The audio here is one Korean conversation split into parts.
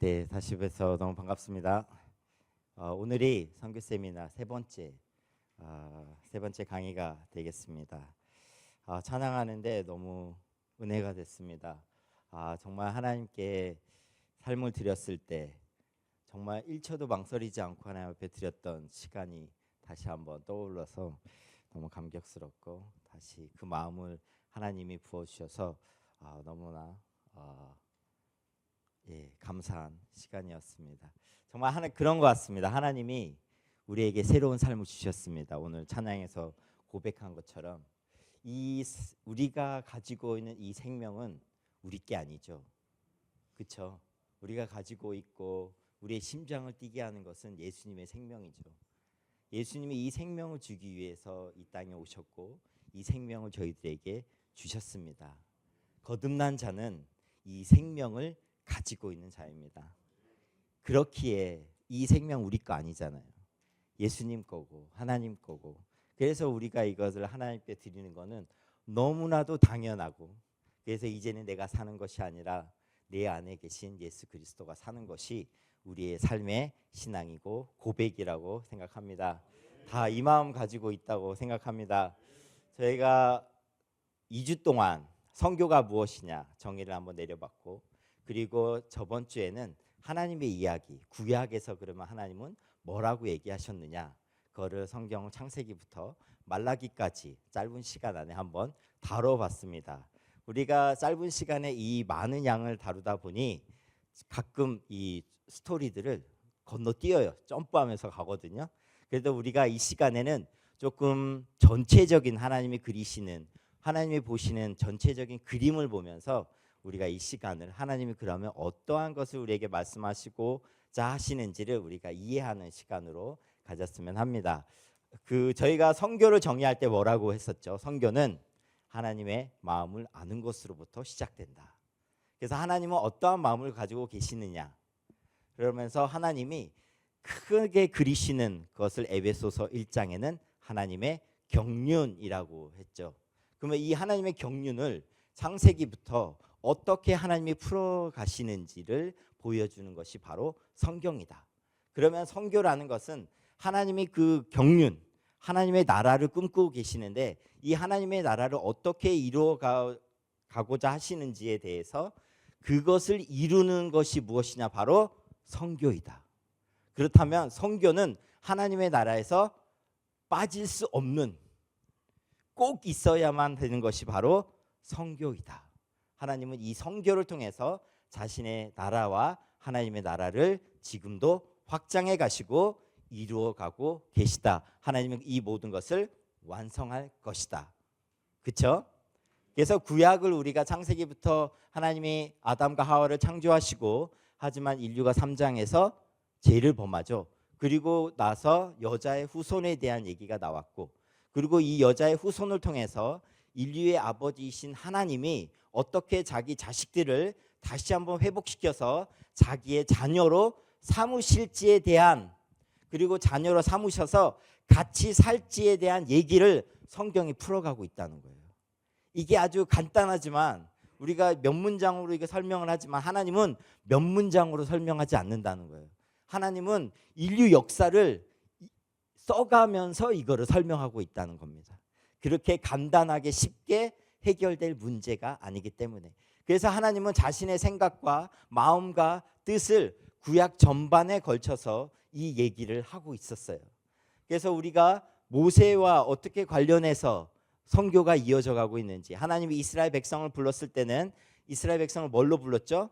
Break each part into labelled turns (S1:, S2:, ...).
S1: 네, 다시 뵈서 너무 반갑습니다. 오늘이 선교 세미나 세 번째 강의가 되겠습니다. 찬양하는데 너무 은혜가 됐습니다. 정말 하나님께 삶을 드렸을 때 정말 1초도 망설이지 않고 하나님 앞에 드렸던 시간이 다시 한번 떠올라서 너무 감격스럽고 다시 그 마음을 하나님이 부어주셔서 너무나 감사한 시간이었습니다. 정말 그런 것 같습니다. 하나님이 우리에게 새로운 삶을 주셨습니다. 오늘 찬양에서 고백한 것처럼 우리가 가지고 있는 이 생명은 우리 게 아니죠. 그렇죠? 우리가 가지고 있고 우리의 심장을 뛰게 하는 것은 예수님의 생명이죠. 예수님이 이 생명을 주기 위해서 이 땅에 오셨고 이 생명을 저희들에게 주셨습니다. 거듭난 자는 이 생명을 가지고 있는 자입니다. 그렇기에 이 생명 우리 거 아니잖아요. 예수님 거고 하나님 거고. 그래서 우리가 이것을 하나님께 드리는 것은 너무나도 당연하고, 그래서 이제는 내가 사는 것이 아니라 내 안에 계신 예수 그리스도가 사는 것이 우리의 삶의 신앙이고 고백이라고 생각합니다. 다 이 마음 가지고 있다고 생각합니다. 저희가 2주 동안 선교가 무엇이냐 정의를 한번 내려봤고, 그리고 저번 주에는 하나님의 이야기, 구약에서 그러면 하나님은 뭐라고 얘기하셨느냐, 그거를 성경 창세기부터 말라기까지 짧은 시간 안에 한번 다뤄봤습니다. 우리가 짧은 시간에 이 많은 양을 다루다 보니 가끔 이 스토리들을 건너뛰어요. 점프하면서 가거든요. 그래도 우리가 이 시간에는 조금 전체적인 하나님이 그리시는, 하나님이 보시는 전체적인 그림을 보면서 우리가 이 시간을 하나님이 그러면 어떠한 것을 우리에게 말씀하시고자 하시는지를 우리가 이해하는 시간으로 가졌으면 합니다. 저희가 선교를 정의할 때 뭐라고 했었죠? 선교는 하나님의 마음을 아는 것으로부터 시작된다. 그래서 하나님은 어떠한 마음을 가지고 계시느냐, 그러면서 하나님이 크게 그리시는 것을 에베소서 1장에는 하나님의 경륜이라고 했죠. 그러면 이 하나님의 경륜을 창세기부터 어떻게 하나님이 풀어가시는지를 보여주는 것이 바로 성경이다. 그러면 선교라는 것은 하나님이 그 경륜, 하나님의 나라를 꿈꾸고 계시는데 이 하나님의 나라를 어떻게 이루어가고자 하시는지에 대해서 그것을 이루는 것이 무엇이냐, 바로 선교이다. 그렇다면 선교는 하나님의 나라에서 빠질 수 없는, 꼭 있어야만 되는 것이 바로 선교이다. 하나님은 이 선교를 통해서 자신의 나라와 하나님의 나라를 지금도 확장해 가시고 이루어가고 계시다. 하나님은 이 모든 것을 완성할 것이다. 그렇죠? 그래서 구약을 우리가 창세기부터 하나님이 아담과 하와를 창조하시고, 하지만 인류가 3장에서 죄를 범하죠. 그리고 나서 여자의 후손에 대한 얘기가 나왔고, 그리고 이 여자의 후손을 통해서 인류의 아버지이신 하나님이 어떻게 자기 자식들을 다시 한번 회복시켜서 자기의 자녀로 삼으실지에 대한, 그리고 자녀로 삼으셔서 같이 살지에 대한 얘기를 성경이 풀어가고 있다는 거예요. 이게 아주 간단하지만 우리가 몇 문장으로 이게 설명을 하지만 하나님은 몇 문장으로 설명하지 않는다는 거예요. 하나님은 인류 역사를 써가면서 이거를 설명하고 있다는 겁니다. 그렇게 간단하게 쉽게 해결될 문제가 아니기 때문에. 그래서 하나님은 자신의 생각과 마음과 뜻을 구약 전반에 걸쳐서 이 얘기를 하고 있었어요. 그래서 우리가 모세와 어떻게 관련해서 선교가 이어져 가고 있는지, 하나님이 이스라엘 백성을 불렀을 때는 이스라엘 백성을 뭘로 불렀죠?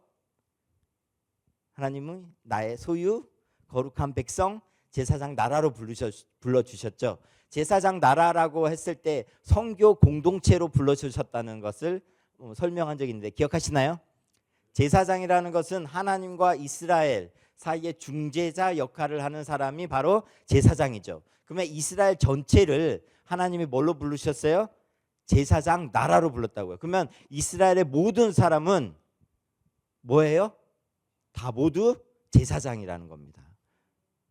S1: 하나님은 나의 소유 거룩한 백성, 제사장 나라로 불러주셨죠. 제사장 나라라고 했을 때 선교 공동체로 불러주셨다는 것을 설명한 적이 있는데 기억하시나요? 제사장이라는 것은 하나님과 이스라엘 사이의 중재자 역할을 하는 사람이 바로 제사장이죠. 그러면 이스라엘 전체를 하나님이 뭘로 부르셨어요? 제사장 나라로 불렀다고요. 그러면 이스라엘의 모든 사람은 뭐예요? 다 모두 제사장이라는 겁니다.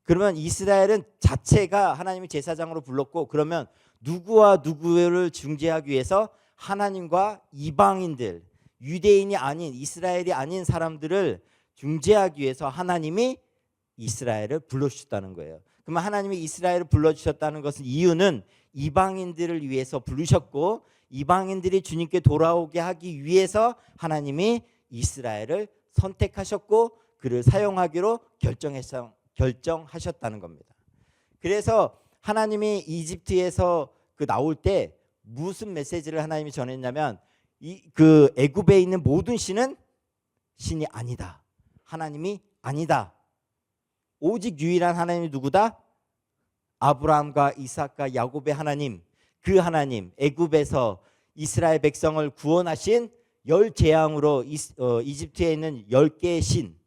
S1: 그러면 이스라엘은 자체가 하나님이 제사장으로 불렀고, 그러면 누구와 누구를 중재하기 위해서 하나님과 이방인들, 유대인이 아닌, 이스라엘이 아닌 사람들을 중재하기 위해서 하나님이 이스라엘을 불러주셨다는 거예요. 그러면 하나님이 이스라엘을 불러주셨다는 것은 이유는 이방인들을 위해서 부르셨고 이방인들이 주님께 돌아오게 하기 위해서 하나님이 이스라엘을 선택하셨고 그를 사용하기로 결정하셨다는 겁니다. 그래서 하나님이 이집트에서 나올 때 무슨 메시지를 하나님이 전했냐면 그 애굽에 있는 모든 신은 신이 아니다. 하나님이 아니다. 오직 유일한 하나님이 누구다? 아브라함과 이삭과 야곱의 하나님, 그 하나님, 애굽에서 이스라엘 백성을 구원하신 열 재앙으로 이집트에 있는 10개의 신,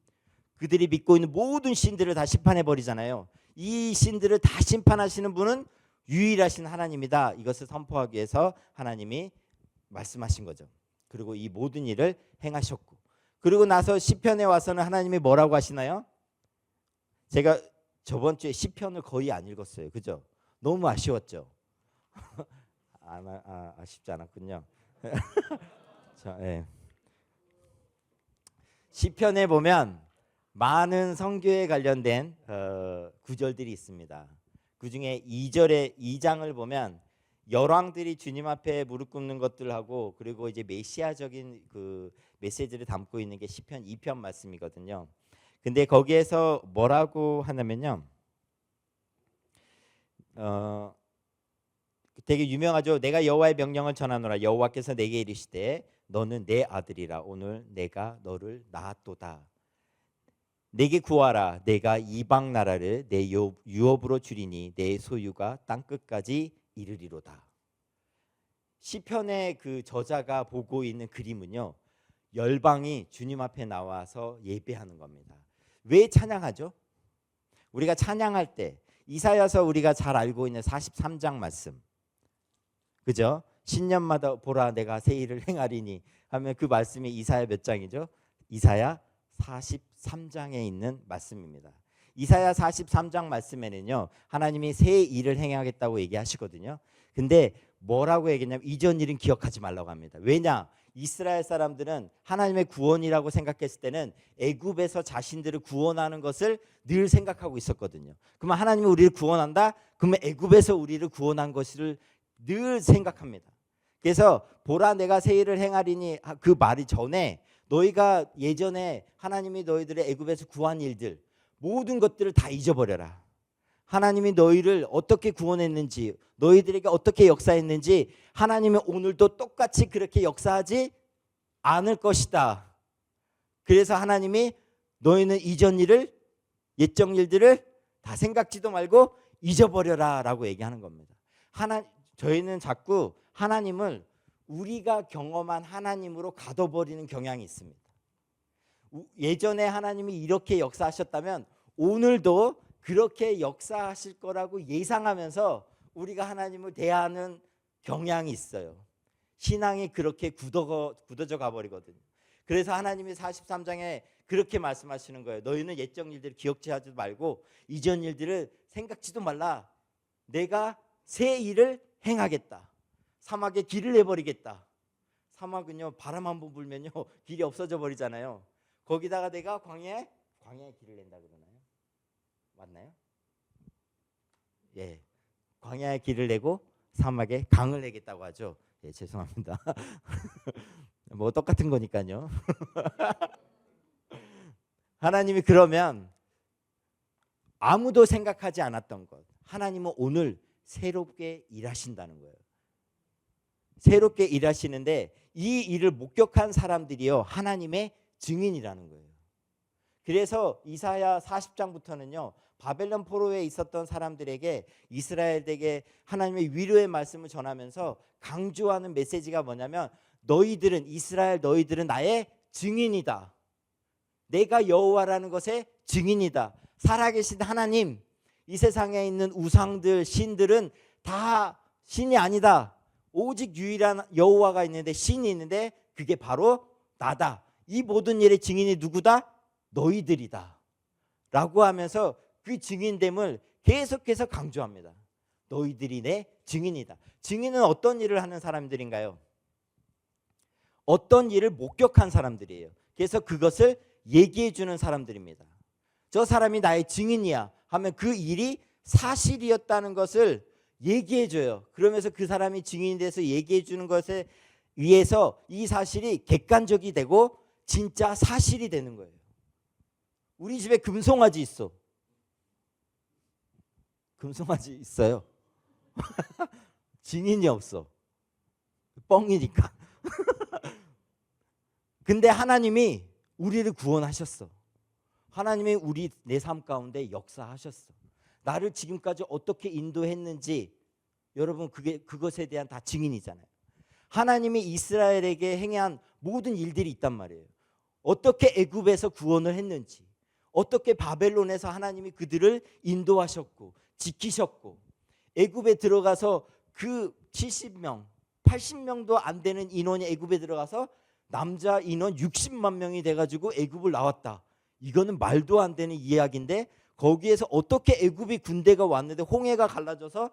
S1: 그들이 믿고 있는 모든 신들을 다 심판해 버리잖아요. 이 신들을 다 심판하시는 분은 유일하신 하나님이다. 이것을 선포하기 위해서 하나님이 말씀하신 거죠. 그리고 이 모든 일을 행하셨고, 그리고 나서 시편에 와서는 하나님이 뭐라고 하시나요? 제가 저번 주에 시편을 거의 안 읽었어요. 그죠? 너무 아쉬웠죠. 아쉽지 않았군요. 자, 예. 시편에 보면 많은 선교에 관련된 구절들이 있습니다. 그 중에 2장을 보면 열왕들이 주님 앞에 무릎 꿇는 것들하고 그리고 이제 메시아적인 그 메시지를 담고 있는 게 시편 2편 말씀이거든요. 근데 거기에서 뭐라고 하냐면요, 되게 유명하죠. 내가 여호와의 명령을 전하노라. 여호와께서 내게 이르시되 너는 내 아들이라. 오늘 내가 너를 낳았도다. 내게 구하라. 내가 이방 나라를 내 유업으로 주리니 내 소유가 땅 끝까지 이르리로다. 시편의 그 저자가 보고 있는 그림은요, 열방이 주님 앞에 나와서 예배하는 겁니다. 왜 찬양하죠? 우리가 찬양할 때 이사야서 우리가 잘 알고 있는 43장 말씀, 그죠? 신년마다 보라 내가 새 일을 행하리니 하면 그 말씀이 이사야 몇 장이죠? 이사야 43장에 있는 말씀입니다. 이사야 43장 말씀에는요, 하나님이 새 일을 행하겠다고 얘기하시거든요. 근데 뭐라고 얘기했냐면 이전 일은 기억하지 말라고 합니다. 왜냐? 이스라엘 사람들은 하나님의 구원이라고 생각했을 때는 애굽에서 자신들을 구원하는 것을 늘 생각하고 있었거든요. 그러면 하나님이 우리를 구원한다? 그러면 애굽에서 우리를 구원한 것을 늘 생각합니다. 그래서 보라 내가 새 일을 행하리니 그 말이 전에 너희가 예전에 하나님이 너희들의 애굽에서 구한 일들 모든 것들을 다 잊어버려라. 하나님이 너희를 어떻게 구원했는지, 너희들에게 어떻게 역사했는지 하나님은 오늘도 똑같이 그렇게 역사하지 않을 것이다. 그래서 하나님이 너희는 이전 일을, 옛적 일들을 다 생각지도 말고 잊어버려라 라고 얘기하는 겁니다. 저희는 자꾸 하나님을 우리가 경험한 하나님으로 가둬버리는 경향이 있습니다. 예전에 하나님이 이렇게 역사하셨다면 오늘도 그렇게 역사하실 거라고 예상하면서 우리가 하나님을 대하는 경향이 있어요. 신앙이 그렇게 굳어져 가버리거든요. 그래서 하나님이 43장에 그렇게 말씀하시는 거예요. 너희는 옛적 일들을 기억지 하지 말고 이전 일들을 생각지도 말라. 내가 새 일을 행하겠다. 사막에 길을 내버리겠다. 사막은요, 바람 한 번 불면요 길이 없어져 버리잖아요. 거기다가 내가 광야에 길을 낸다 그러나요? 맞나요? 예, 광야에 길을 내고 사막에 강을 내겠다고 하죠. 예, 죄송합니다. 뭐 똑같은 거니까요. 하나님이 그러면 아무도 생각하지 않았던 것, 하나님은 오늘 새롭게 일하신다는 거예요. 새롭게 일하시는데 이 일을 목격한 사람들이요, 하나님의 증인이라는 거예요. 그래서 이사야 40장부터는요 바벨론 포로에 있었던 사람들에게 이스라엘에게 하나님의 위로의 말씀을 전하면서 강조하는 메시지가 뭐냐면 너희들은, 이스라엘 너희들은 나의 증인이다. 내가 여호와라는 것의 증인이다. 살아계신 하나님, 이 세상에 있는 우상들, 신들은 다 신이 아니다. 오직 유일한 여호와가 있는데, 신이 있는데 그게 바로 나다. 이 모든 일의 증인이 누구다? 너희들이다 라고 하면서 그 증인됨을 계속해서 강조합니다. 너희들이 내 증인이다. 증인은 어떤 일을 하는 사람들인가요? 어떤 일을 목격한 사람들이에요. 그래서 그것을 얘기해 주는 사람들입니다. 저 사람이 나의 증인이야 하면 그 일이 사실이었다는 것을 얘기해 줘요. 그러면서 그 사람이 증인이 돼서 얘기해 주는 것에 의해서 이 사실이 객관적이 되고 진짜 사실이 되는 거예요. 우리 집에 금송아지 있어. 금송아지 있어요. 증인이 없어. 뻥이니까. 근데 하나님이 우리를 구원하셨어. 하나님이 우리 내 삶 가운데 역사하셨어. 나를 지금까지 어떻게 인도했는지 여러분 그것에 대한 다 증인이잖아요. 하나님이 이스라엘에게 행한 모든 일들이 있단 말이에요. 어떻게 애굽에서 구원을 했는지, 어떻게 바벨론에서 하나님이 그들을 인도하셨고 지키셨고, 애굽에 들어가서 그 70명, 80명도 안 되는 인원이 애굽에 들어가서 남자 인원 60만 명이 돼가지고 애굽을 나왔다. 이거는 말도 안 되는 이야기인데 거기에서 어떻게 애굽이 군대가 왔는데 홍해가 갈라져서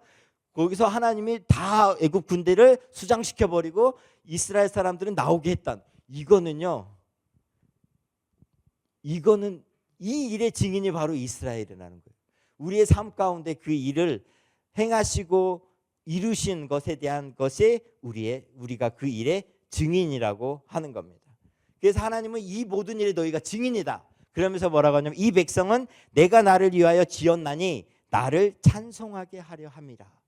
S1: 거기서 하나님이 다 애굽 군대를 수장시켜 버리고 이스라엘 사람들은 나오게 했다. 이거는 이 일의 증인이 바로 이스라엘이라는 거예요. 우리의 삶 가운데 그 일을 행하시고 이루신 것에 대한 것이 우리가 그 일의 증인이라고 하는 겁니다. 그래서 하나님은 이 모든 일에 너희가 증인이다. 그러면서 뭐라고 하냐면 이 백성은 내가 나를 위하여 지었나니 나를 찬송하게 하려 함이라.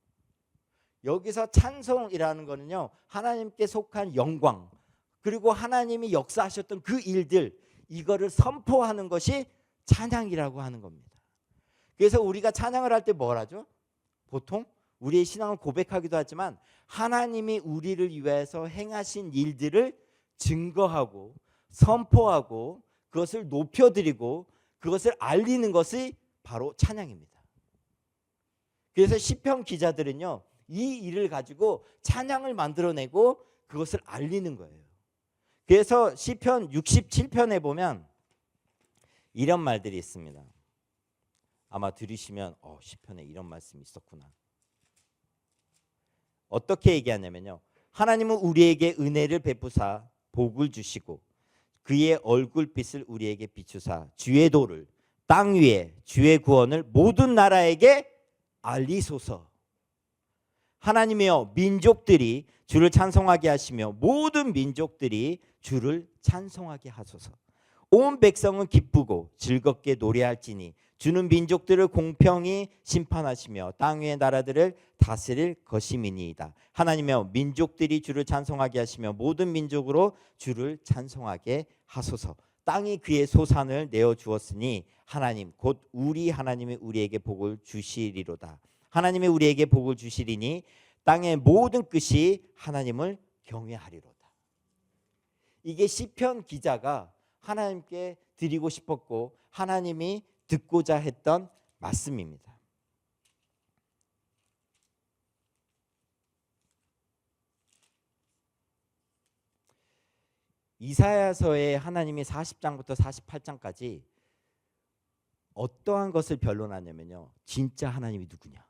S1: 여기서 찬송이라는 거는요, 하나님께 속한 영광, 그리고 하나님이 역사하셨던 그 일들, 이거를 선포하는 것이 찬양이라고 하는 겁니다. 그래서 우리가 찬양을 할 때 뭘 하죠? 보통 우리의 신앙을 고백하기도 하지만 하나님이 우리를 위해서 행하신 일들을 증거하고 선포하고 그것을 높여드리고 그것을 알리는 것이 바로 찬양입니다. 그래서 시편 기자들은요, 이 일을 가지고 찬양을 만들어내고 그것을 알리는 거예요. 그래서 시편 67편에 보면 이런 말들이 있습니다. 아마 들으시면 시편에 이런 말씀이 있었구나. 어떻게 얘기하냐면요, 하나님은 우리에게 은혜를 베푸사 복을 주시고 그의 얼굴빛을 우리에게 비추사 주의 도를 땅 위에 주의 구원을 모든 나라에게 알리소서. 하나님이여, 민족들이 주를 찬송하게 하시며 모든 민족들이 주를 찬송하게 하소서. 온 백성은 기쁘고 즐겁게 노래할지니 주는 민족들을 공평히 심판하시며 땅 위의 나라들을 다스릴 것임이니이다. 하나님이여, 민족들이 주를 찬송하게 하시며 모든 민족으로 주를 찬송하게 하소서. 땅이 그의 소산을 내어 주었으니 하나님 곧 우리 하나님이 우리에게 복을 주시리로다. 하나님이 우리에게 복을 주시리니 땅의 모든 끝이 하나님을 경외하리로다. 이게 시편 기자가 하나님께 드리고 싶었고 하나님이 듣고자 했던 말씀입니다. 이사야서에 하나님이 40장부터 48장까지 어떠한 것을 변론하냐면요, 진짜 하나님이 누구냐,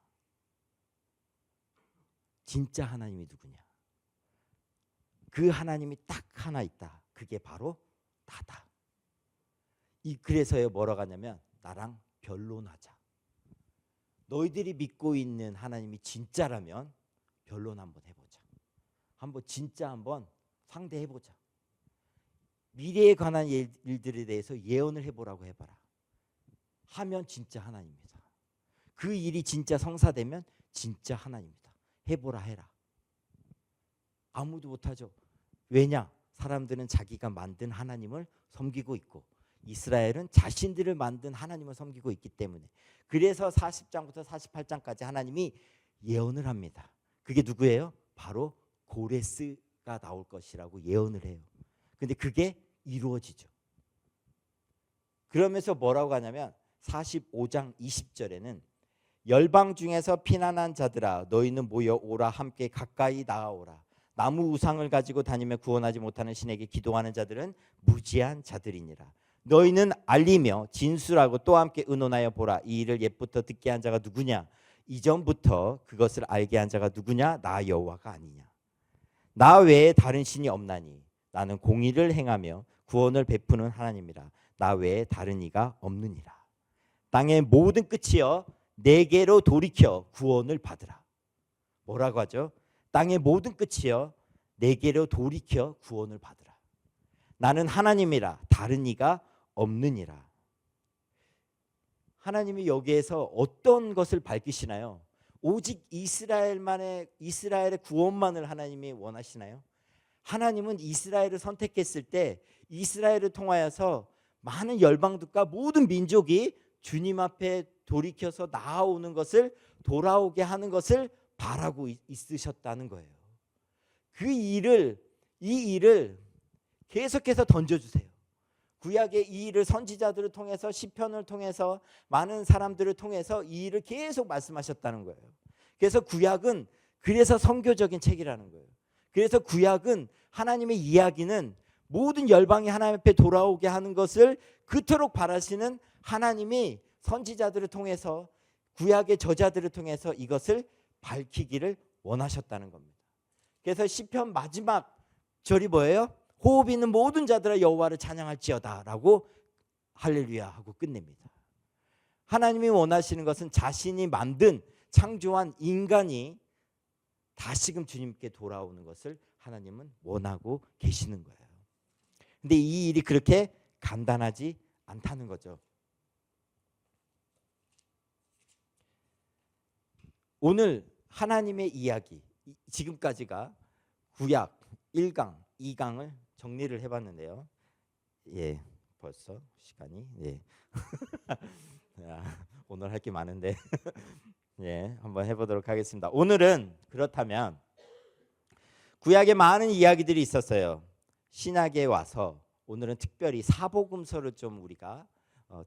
S1: 진짜 하나님이 누구냐, 그 하나님이 딱 하나 있다. 그게 바로 나다. 그래서요, 뭐라고 하냐면 나랑 변론하자. 너희들이 믿고 있는 하나님이 진짜라면 변론 한번 해보자. 진짜 한번 상대해보자. 미래에 관한 일들에 대해서 예언을 해보라고 해봐라. 하면 진짜 하나님이다. 그 일이 진짜 성사되면 진짜 하나님이다. 해보라 해라. 아무도 못하죠. 왜냐? 사람들은 자기가 만든 하나님을 섬기고 있고 이스라엘은 자신들을 만든 하나님을 섬기고 있기 때문에. 그래서 40장부터 48장까지 하나님이 예언을 합니다. 그게 누구예요? 바로 고레스가 나올 것이라고 예언을 해요. 근데 그게 이루어지죠. 그러면서 뭐라고 하냐면 45장 20절에는 열방 중에서 피난한 자들아 너희는 모여 오라, 함께 가까이 나아오라. 나무 우상을 가지고 다니며 구원하지 못하는 신에게 기도하는 자들은 무지한 자들이니라. 너희는 알리며 진술하고 또 함께 의논하여 보라. 이 일을 옛부터 듣게 한 자가 누구냐? 이전부터 그것을 알게 한 자가 누구냐? 나 여호와가 아니냐? 나 외에 다른 신이 없나니 나는 공의를 행하며 구원을 베푸는 하나님이라. 나 외에 다른 이가 없느니라. 땅의 모든 끝이여 내게로 돌이켜 구원을 받으라. 뭐라고 하죠? 땅의 모든 끝이여 내게로 돌이켜 구원을 받으라. 나는 하나님이라 다른 이가 없느니라. 하나님이 여기에서 어떤 것을 밝히시나요? 오직 이스라엘의 구원만을 하나님이 원하시나요? 하나님은 이스라엘을 선택했을 때 이스라엘을 통하여서 많은 열방들과 모든 민족이 주님 앞에 돌이켜서 나아오는 것을, 돌아오게 하는 것을 바라고 있으셨다는 거예요. 이 일을 계속해서 던져주세요. 구약의 이 일을 선지자들을 통해서, 시편을 통해서, 많은 사람들을 통해서 이 일을 계속 말씀하셨다는 거예요. 그래서 구약은 그래서 선교적인 책이라는 거예요. 그래서 구약은 하나님의 이야기는 모든 열방이 하나님 앞에 돌아오게 하는 것을 그토록 바라시는 하나님이 선지자들을 통해서, 구약의 저자들을 통해서 이것을 밝히기를 원하셨다는 겁니다. 그래서 시편 마지막 절이 뭐예요? 호흡 있는 모든 자들아 여호와를 찬양할지어다 라고 할렐루야 하고 끝냅니다. 하나님이 원하시는 것은 자신이 만든, 창조한 인간이 다시금 주님께 돌아오는 것을 하나님은 원하고 계시는 거예요. 근데 이 일이 그렇게 간단하지 않다는 거죠. 오늘 하나님의 이야기, 지금까지가 구약 1강, 2강을 정리를 해봤는데요. 예, 벌써 시간이 오늘 할 게 많은데 예, 한번 해보도록 하겠습니다. 오늘은 그렇다면 구약에 많은 이야기들이 있었어요. 신약에 와서 오늘은 특별히 사복음서를 좀 우리가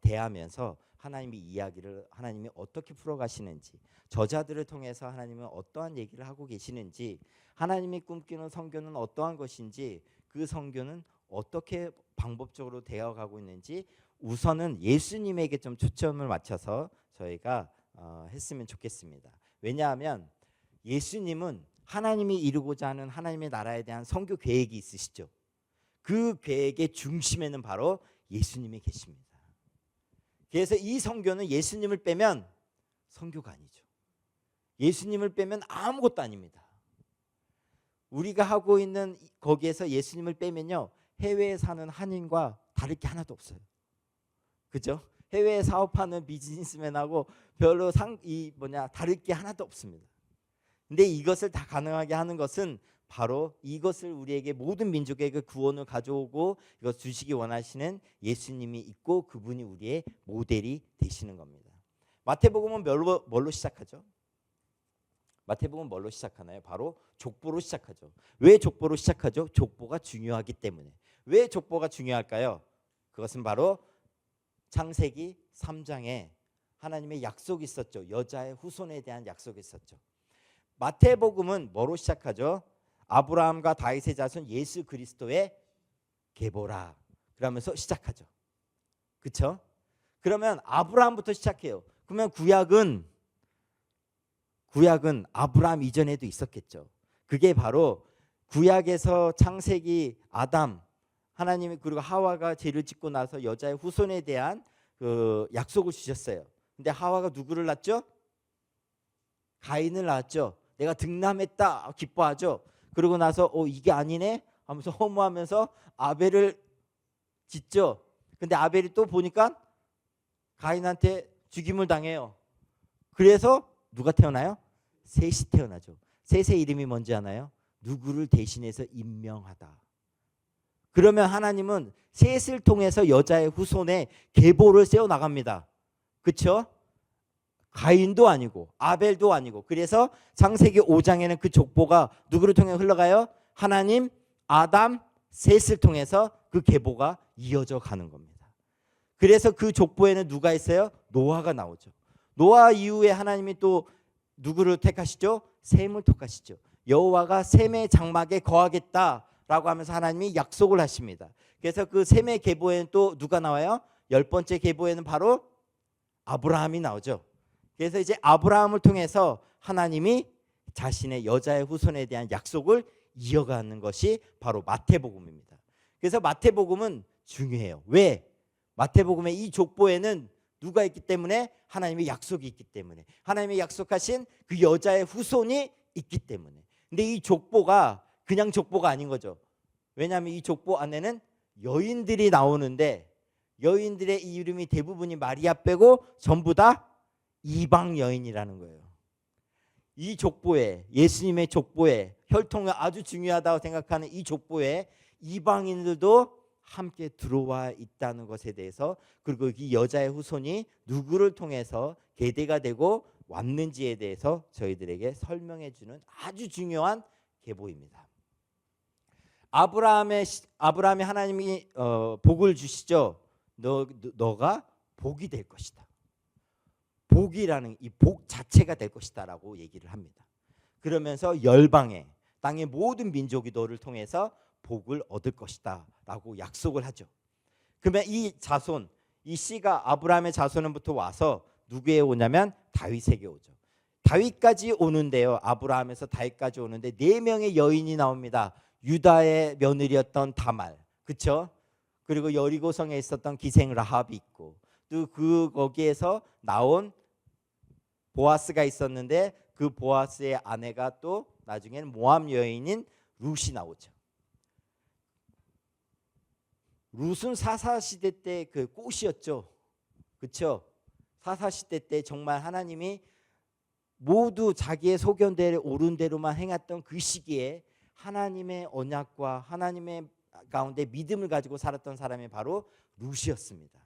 S1: 대하면서 하나님의 이야기를, 하나님이 어떻게 풀어가시는지, 저자들을 통해서 하나님은 어떠한 얘기를 하고 계시는지, 하나님이 꿈꾸는 선교는 어떠한 것인지, 그 선교는 어떻게 방법적으로 되어가고 있는지 우선은 예수님에게 좀 초점을 맞춰서 저희가 했으면 좋겠습니다. 왜냐하면 예수님은 하나님이 이루고자 하는 하나님의 나라에 대한 선교 계획이 있으시죠. 그 계획의 중심에는 바로 예수님이 계십니다. 그래서 이 선교는 예수님을 빼면 선교가 아니죠. 예수님을 빼면 아무것도 아닙니다. 우리가 하고 있는 거기에서 예수님을 빼면요, 해외에 사는 한인과 다를 게 하나도 없어요. 그죠? 해외에 사업하는 비즈니스맨하고 별로 다를 게 하나도 없습니다. 근데 이것을 다 가능하게 하는 것은 바로 이것을 우리에게, 모든 민족에게 구원을 가져오고 이것 주시기 원하시는 예수님이 있고 그분이 우리의 모델이 되시는 겁니다. 마태복음은 뭘로 시작하죠? 마태복음은 뭘로 시작하나요? 바로 족보로 시작하죠. 왜 족보로 시작하죠? 족보가 중요하기 때문에. 왜 족보가 중요할까요? 그것은 바로 창세기 3장에 하나님의 약속이 있었죠. 여자의 후손에 대한 약속이 있었죠. 마태복음은 뭐로 시작하죠? 아브라함과 다윗의 자손 예수 그리스도의 계보라 그러면서 시작하죠. 그렇죠? 그러면 아브라함부터 시작해요. 그러면 구약은 아브라함 이전에도 있었겠죠. 그게 바로 구약에서 창세기 아담, 하나님이, 그리고 하와가 죄를 짓고 나서 여자의 후손에 대한 그 약속을 주셨어요. 근데 하와가 누구를 낳았죠? 가인을 낳았죠. 내가 득남했다 기뻐하죠. 그러고 나서 이게 아니네 하면서 허무하면서 아벨을 짓죠. 근데 아벨이 또 보니까 가인한테 죽임을 당해요. 그래서 누가 태어나요? 셋이 태어나죠. 셋의 이름이 뭔지 아나요? 누구를 대신해서 임명하다. 그러면 하나님은 셋을 통해서 여자의 후손의 계보를 세워나갑니다. 그렇죠? 가인도 아니고 아벨도 아니고. 그래서 창세기 5장에는 그 족보가 누구를 통해 흘러가요? 하나님, 아담, 셋을 통해서 그 계보가 이어져 가는 겁니다. 그래서 그 족보에는 누가 있어요? 노아가 나오죠. 노아 이후에 하나님이 또 누구를 택하시죠? 셈을 택하시죠. 여호와가 셈의 장막에 거하겠다라고 하면서 하나님이 약속을 하십니다. 그래서 그 셈의 계보에는 또 누가 나와요? 10번째 계보에는 바로 아브라함이 나오죠. 그래서 이제 아브라함을 통해서 하나님이 자신의 여자의 후손에 대한 약속을 이어가는 것이 바로 마태복음입니다. 그래서 마태복음은 중요해요. 왜? 마태복음의 이 족보에는 누가 있기 때문에? 하나님의 약속이 있기 때문에, 하나님의 약속하신 그 여자의 후손이 있기 때문에. 근데 이 족보가 그냥 족보가 아닌 거죠. 왜냐하면 이 족보 안에는 여인들이 나오는데 여인들의 이 이름이 대부분이 마리아 빼고 전부 다 이방 여인이라는 거예요. 이 족보에, 예수님의 족보에, 혈통이 아주 중요하다고 생각하는 이 족보에 이방인들도 함께 들어와 있다는 것에 대해서, 그리고 이 여자의 후손이 누구를 통해서 계대가 되고 왔는지에 대해서 저희들에게 설명해 주는 아주 중요한 계보입니다. 아브라함이 하나님이 복을 주시죠. 너가 복이 될 것이다. 복이라는 이 복 자체가 될 것이다라고 얘기를 합니다. 그러면서 열방에, 땅의 모든 민족이 너를 통해서 복을 얻을 것이다라고 약속을 하죠. 그러면 이 자손, 이 씨가 아브라함의 자손부터 와서 누구에 오냐면 다윗에게 오죠. 다윗까지 오는데요. 아브라함에서 다윗까지 오는데 4명의 여인이 나옵니다. 유다의 며느리였던 다말, 그렇죠? 그리고 여리고성에 있었던 기생 라합이 있고, 또 거기에서 나온 보아스가 있었는데 그 보아스의 아내가 또 나중에는 모압 여인인 룻이 나오죠. 룻은 사사시대 때 그 꽃이었죠. 그렇죠? 사사시대 때 정말 하나님이 모두 자기의 소견대로 옳은 대로만 행했던 그 시기에 하나님의 언약과 하나님의 가운데 믿음을 가지고 살았던 사람이 바로 룻이었습니다.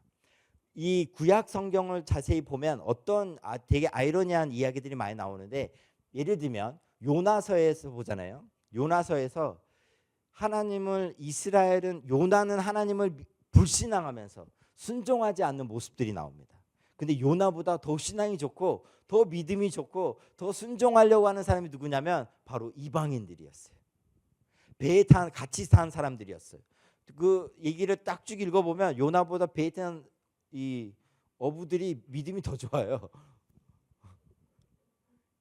S1: 이 구약 성경을 자세히 보면 어떤 되게 아이러니한 이야기들이 많이 나오는데, 예를 들면 요나서에서 보잖아요. 요나서에서 요나는 하나님을 불신앙하면서 순종하지 않는 모습들이 나옵니다. 근데 요나보다 더 신앙이 좋고 더 믿음이 좋고 더 순종하려고 하는 사람이 누구냐면 바로 이방인들이었어요. 배에 같이 탄 사람들이었어요. 그 얘기를 딱 쭉 읽어보면 요나보다 배에 탄 이 어부들이 믿음이 더 좋아요.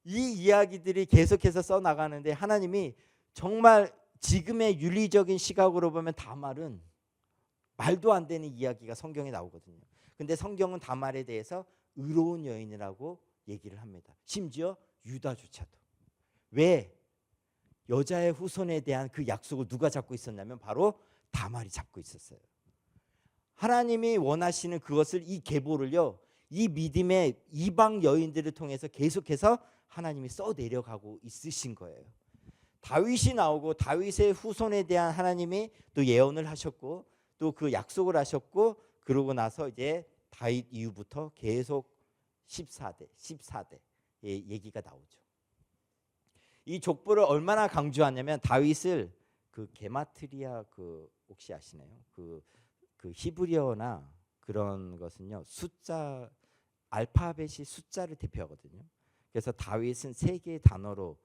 S1: 이 이야기들이 계속해서 써나가는데 하나님이 정말 지금의 윤리적인 시각으로 보면 다말은 말도 안 되는 이야기가 성경에 나오거든요. 근데 성경은 다말에 대해서 의로운 여인이라고 얘기를 합니다. 심지어 유다조차도. 왜? 여자의 후손에 대한 그 약속을 누가 잡고 있었냐면 바로 다말이 잡고 있었어요. 하나님이 원하시는 그것을, 이 계보를요, 이 믿음의 이방 여인들을 통해서 계속해서 하나님이 써내려가고 있으신 거예요. 다윗이 나오고 다윗의 후손에 대한 하나님이 또 예언을 하셨고 또 그 약속을 하셨고, 그러고 나서 이제 다윗 이후부터 계속 14대 얘기가 나오죠. 이 족보를 얼마나 강조하냐면 다윗을 그 게마트리아 혹시 아시나요? 그 히브리어나 그런 것은요, 숫자, 알파벳이 숫자를 대표하거든요. 그래서 다윗은 3개의 단어로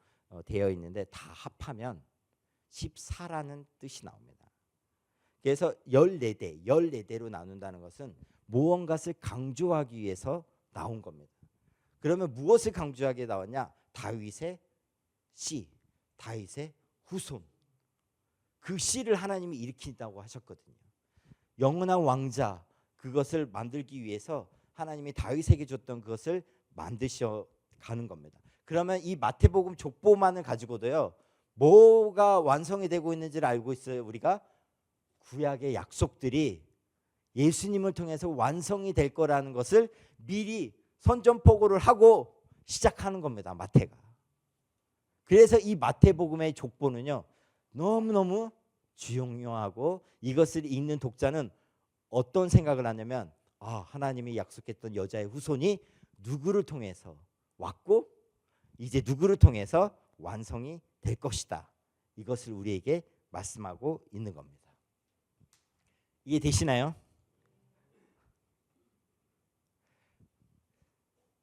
S1: 되어 있는데 다 합하면 14라는 뜻이 나옵니다. 그래서 14대로 나눈다는 것은 무언가를 강조하기 위해서 나온 겁니다. 그러면 무엇을 강조하게 나왔냐? 다윗의 씨, 다윗의 후손. 그 씨를 하나님이 일으킨다고 하셨거든요. 영원한 왕자, 그것을 만들기 위해서 하나님이 다윗에게 줬던 그것을 만드셔 가는 겁니다. 그러면 이 마태복음 족보만을 가지고도요, 뭐가 완성이 되고 있는지를 알고 있어요. 우리가 구약의 약속들이 예수님을 통해서 완성이 될 거라는 것을 미리 선전포고를 하고 시작하는 겁니다. 마태가. 그래서 이 마태복음의 족보는요, 너무너무 중요하고, 이것을 읽는 독자는 어떤 생각을 하냐면, 하나님이 약속했던 여자의 후손이 누구를 통해서 왔고 이제 누구를 통해서 완성이 될 것이다, 이것을 우리에게 말씀하고 있는 겁니다. 이해되시나요?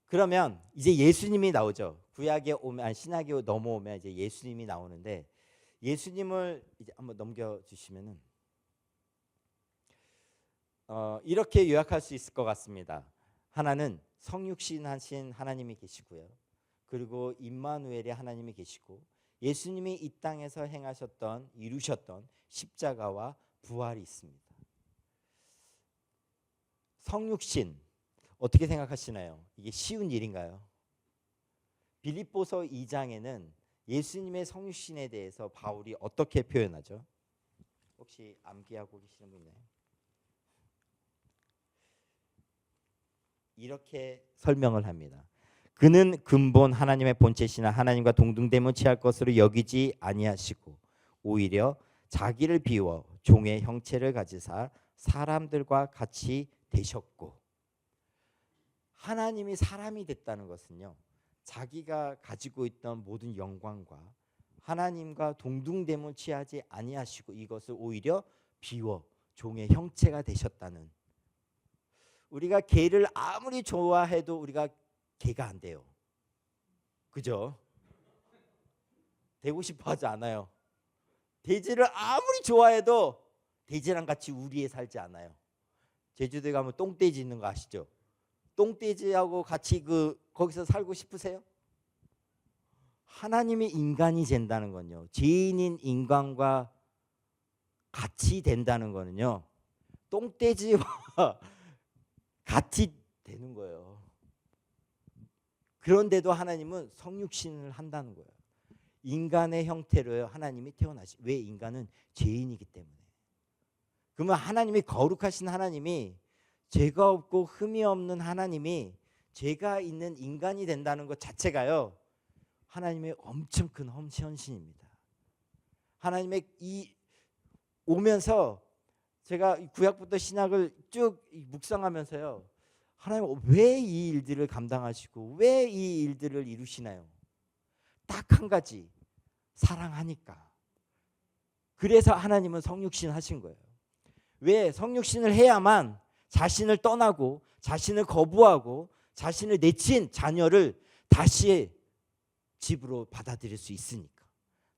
S1: 그러면 이제 예수님이 나오죠. 구약에 오면, 신약에 넘어오면 이제 예수님이 나오는데, 예수님을 이제 한번 넘겨주시면은 이렇게 요약할 수 있을 것 같습니다. 하나는 성육신하신 하나님이 계시고요, 그리고 임마누엘의 하나님이 계시고, 예수님이 이 땅에서 이루셨던 십자가와 부활이 있습니다. 성육신 어떻게 생각하시나요? 이게 쉬운 일인가요? 빌립보서 2장에는 예수님의 성육신에 대해서 바울이 어떻게 표현하죠? 혹시 암기하고 계시는 분 있나요? 이렇게 설명을 합니다. 그는 근본 하나님의 본체시나 하나님과 동등됨을 취할 것으로 여기지 아니하시고 오히려 자기를 비워 종의 형체를 가지사 사람들과 같이 되셨고, 하나님이 사람이 됐다는 것은요, 자기가 가지고 있던 모든 영광과 하나님과 동등됨을 취하지 아니하시고 이것을 오히려 비워 종의 형체가 되셨다는, 우리가 개를 아무리 좋아해도 우리가 개가 안 돼요. 그죠? 되고 싶어 하지 않아요. 돼지를 아무리 좋아해도 돼지랑 같이 우리에 살지 않아요. 제주도에 가면 똥돼지 있는 거 아시죠? 똥돼지하고 같이 거기서 살고 싶으세요? 하나님이 인간이 된다는 건요, 죄인인 인간과 같이 된다는 거는요, 똥돼지와 같이 되는 거예요. 그런데도 하나님은 성육신을 한다는 거예요. 인간의 형태로 하나님이 태어나시. 왜? 인간은 죄인이기 때문에. 그러면 하나님이, 거룩하신 하나님이, 죄가 없고 흠이 없는 하나님이 죄가 있는 인간이 된다는 것 자체가요, 하나님의 엄청 큰 헌신입니다. 하나님의 오면서 제가 구약부터 신약을 쭉 묵상하면서요, 하나님 왜 이 일들을 감당하시고 왜 이 일들을 이루시나요? 딱 한 가지, 사랑하니까. 그래서 하나님은 성육신 하신 거예요. 왜? 성육신을 해야만 자신을 떠나고 자신을 거부하고 자신을 내친 자녀를 다시 집으로 받아들일 수 있으니까,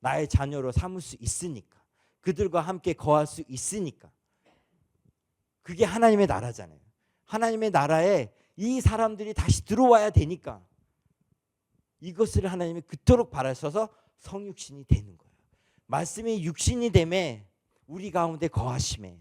S1: 나의 자녀로 삼을 수 있으니까, 그들과 함께 거할 수 있으니까. 그게 하나님의 나라잖아요. 하나님의 나라에 이 사람들이 다시 들어와야 되니까 이것을 하나님이 그토록 바라셔서 성육신이 되는 거예요. 말씀이 육신이 되매 우리 가운데 거하심에,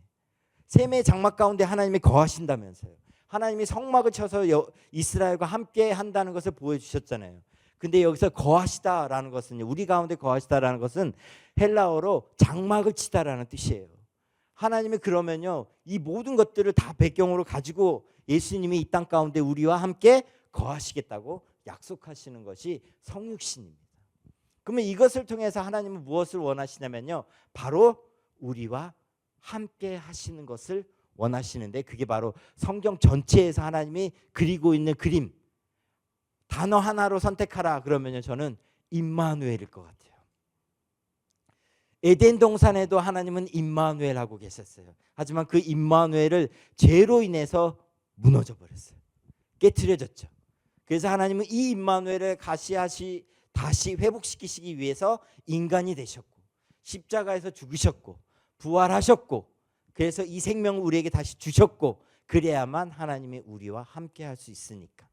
S1: 셈의 장막 가운데 하나님이 거하신다면서요. 하나님이 성막을 쳐서 이스라엘과 함께 한다는 것을 보여주셨잖아요. 근데 여기서 거하시다라는 것은, 우리 가운데 거하시다라는 것은 헬라어로 장막을 치다라는 뜻이에요. 하나님이 그러면요, 이 모든 것들을 다 배경으로 가지고 예수님이 이 땅 가운데 우리와 함께 거하시겠다고 약속하시는 것이 성육신입니다. 그러면 이것을 통해서 하나님은 무엇을 원하시냐면요, 바로 우리와 함께 하시는 것을 원하시는데, 그게 바로 성경 전체에서 하나님이 그리고 있는 그림, 단어 하나로 선택하라 그러면요, 저는 임마누엘일 것 같아요. 에덴 동산에도 하나님은 임마누엘하고 계셨어요. 하지만 그 임마누엘을 죄로 인해서 무너져 버렸어요. 깨트려졌죠. 그래서 하나님은 이 임마누엘을 다시 회복시키시기 위해서 인간이 되셨고 십자가에서 죽으셨고 부활하셨고, 그래서 이 생명을 우리에게 다시 주셨고, 그래야만 하나님이 우리와 함께 할 수 있으니까.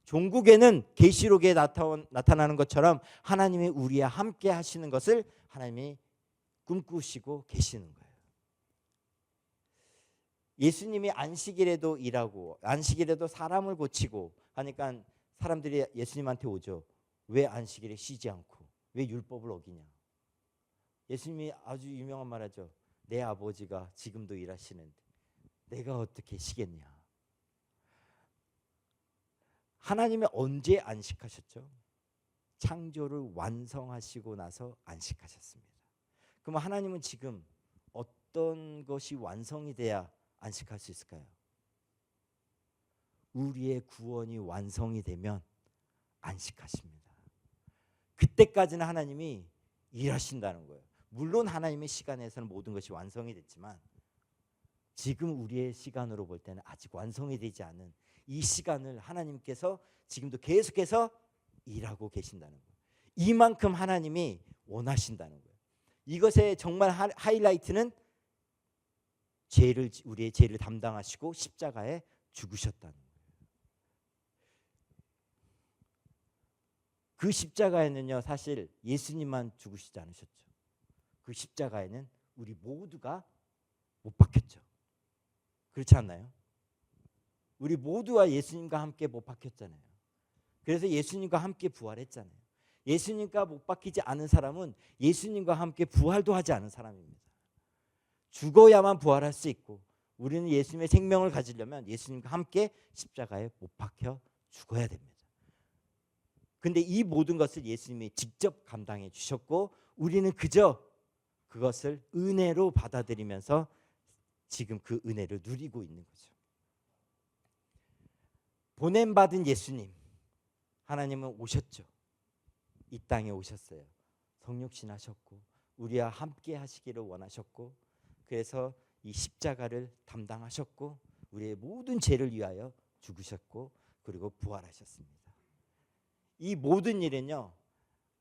S1: 종국에는 계시록에 나타나는 것처럼 하나님이 우리와 함께 하시는 것을 하나님이 꿈꾸시고 계시는 거예요. 예수님이 안식일에도 일하고 안식일에도 사람을 고치고 하니까 사람들이 예수님한테 오죠. 왜 안식일에 쉬지 않고 왜 율법을 어기냐. 예수님이 아주 유명한 말 하죠. 내 아버지가 지금도 일하시는데 내가 어떻게 쉬겠냐. 하나님이 언제 안식하셨죠? 창조를 완성하시고 나서 안식하셨습니다. 그럼 하나님은 지금 어떤 것이 완성이 돼야 안식할 수 있을까요? 우리의 구원이 완성이 되면 안식하십니다. 그때까지는 하나님이 일하신다는 거예요. 물론 하나님의 시간에서는 모든 것이 완성이 됐지만 지금 우리의 시간으로 볼 때는 아직 완성이 되지 않은 이 시간을 하나님께서 지금도 계속해서 일하고 계신다는 거예요. 이만큼 하나님이 원하신다는 거예요. 이것의 정말 하이라이트는 우리의 죄를 담당하시고 십자가에 죽으셨다는 거예요. 그 십자가에는요, 사실 예수님만 죽으시지 않으셨죠. 그 십자가에는 우리 모두가 못 박혔죠. 그렇지 않나요? 우리 모두와 예수님과 함께 못 박혔잖아요. 그래서 예수님과 함께 부활했잖아요. 예수님과 못 박히지 않은 사람은 예수님과 함께 부활도 하지 않은 사람입니다. 죽어야만 부활할 수 있고, 우리는 예수님의 생명을 가지려면 예수님과 함께 십자가에 못 박혀 죽어야 됩니다. 근데 이 모든 것을 예수님이 직접 감당해 주셨고, 우리는 그저 그것을 은혜로 받아들이면서 지금 그 은혜를 누리고 있는 거죠. 보냄받은 예수님, 하나님은 오셨죠. 이 땅에 오셨어요. 성육신 하셨고 우리와 함께 하시기를 원하셨고, 그래서 이 십자가를 담당하셨고 우리의 모든 죄를 위하여 죽으셨고 그리고 부활하셨습니다. 이 모든 일은요,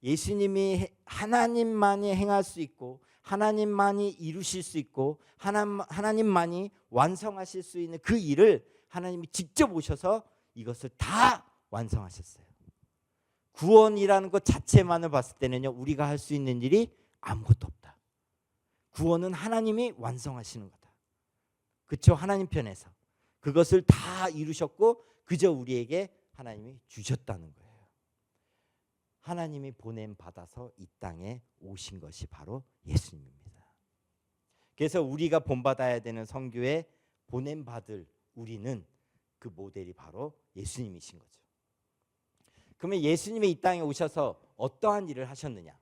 S1: 예수님이 하나님만이 행할 수 있고 하나님만이 이루실 수 있고 하나님만이 완성하실 수 있는 그 일을 하나님이 직접 오셔서 이것을 다 완성하셨어요. 구원이라는 것 자체만을 봤을 때는요, 우리가 할 수 있는 일이 아무것도 없다. 구원은 하나님이 완성하시는 거다. 그렇죠? 하나님 편에서 그것을 다 이루셨고 그저 우리에게 하나님이 주셨다는 거예요. 하나님이 보냄 받아서 이 땅에 오신 것이 바로 예수님입니다. 그래서 우리가 본받아야 되는 선교에 보냄 받을 우리는 그 모델이 바로 예수님이신 거죠. 그러면 예수님이 이 땅에 오셔서 어떠한 일을 하셨느냐?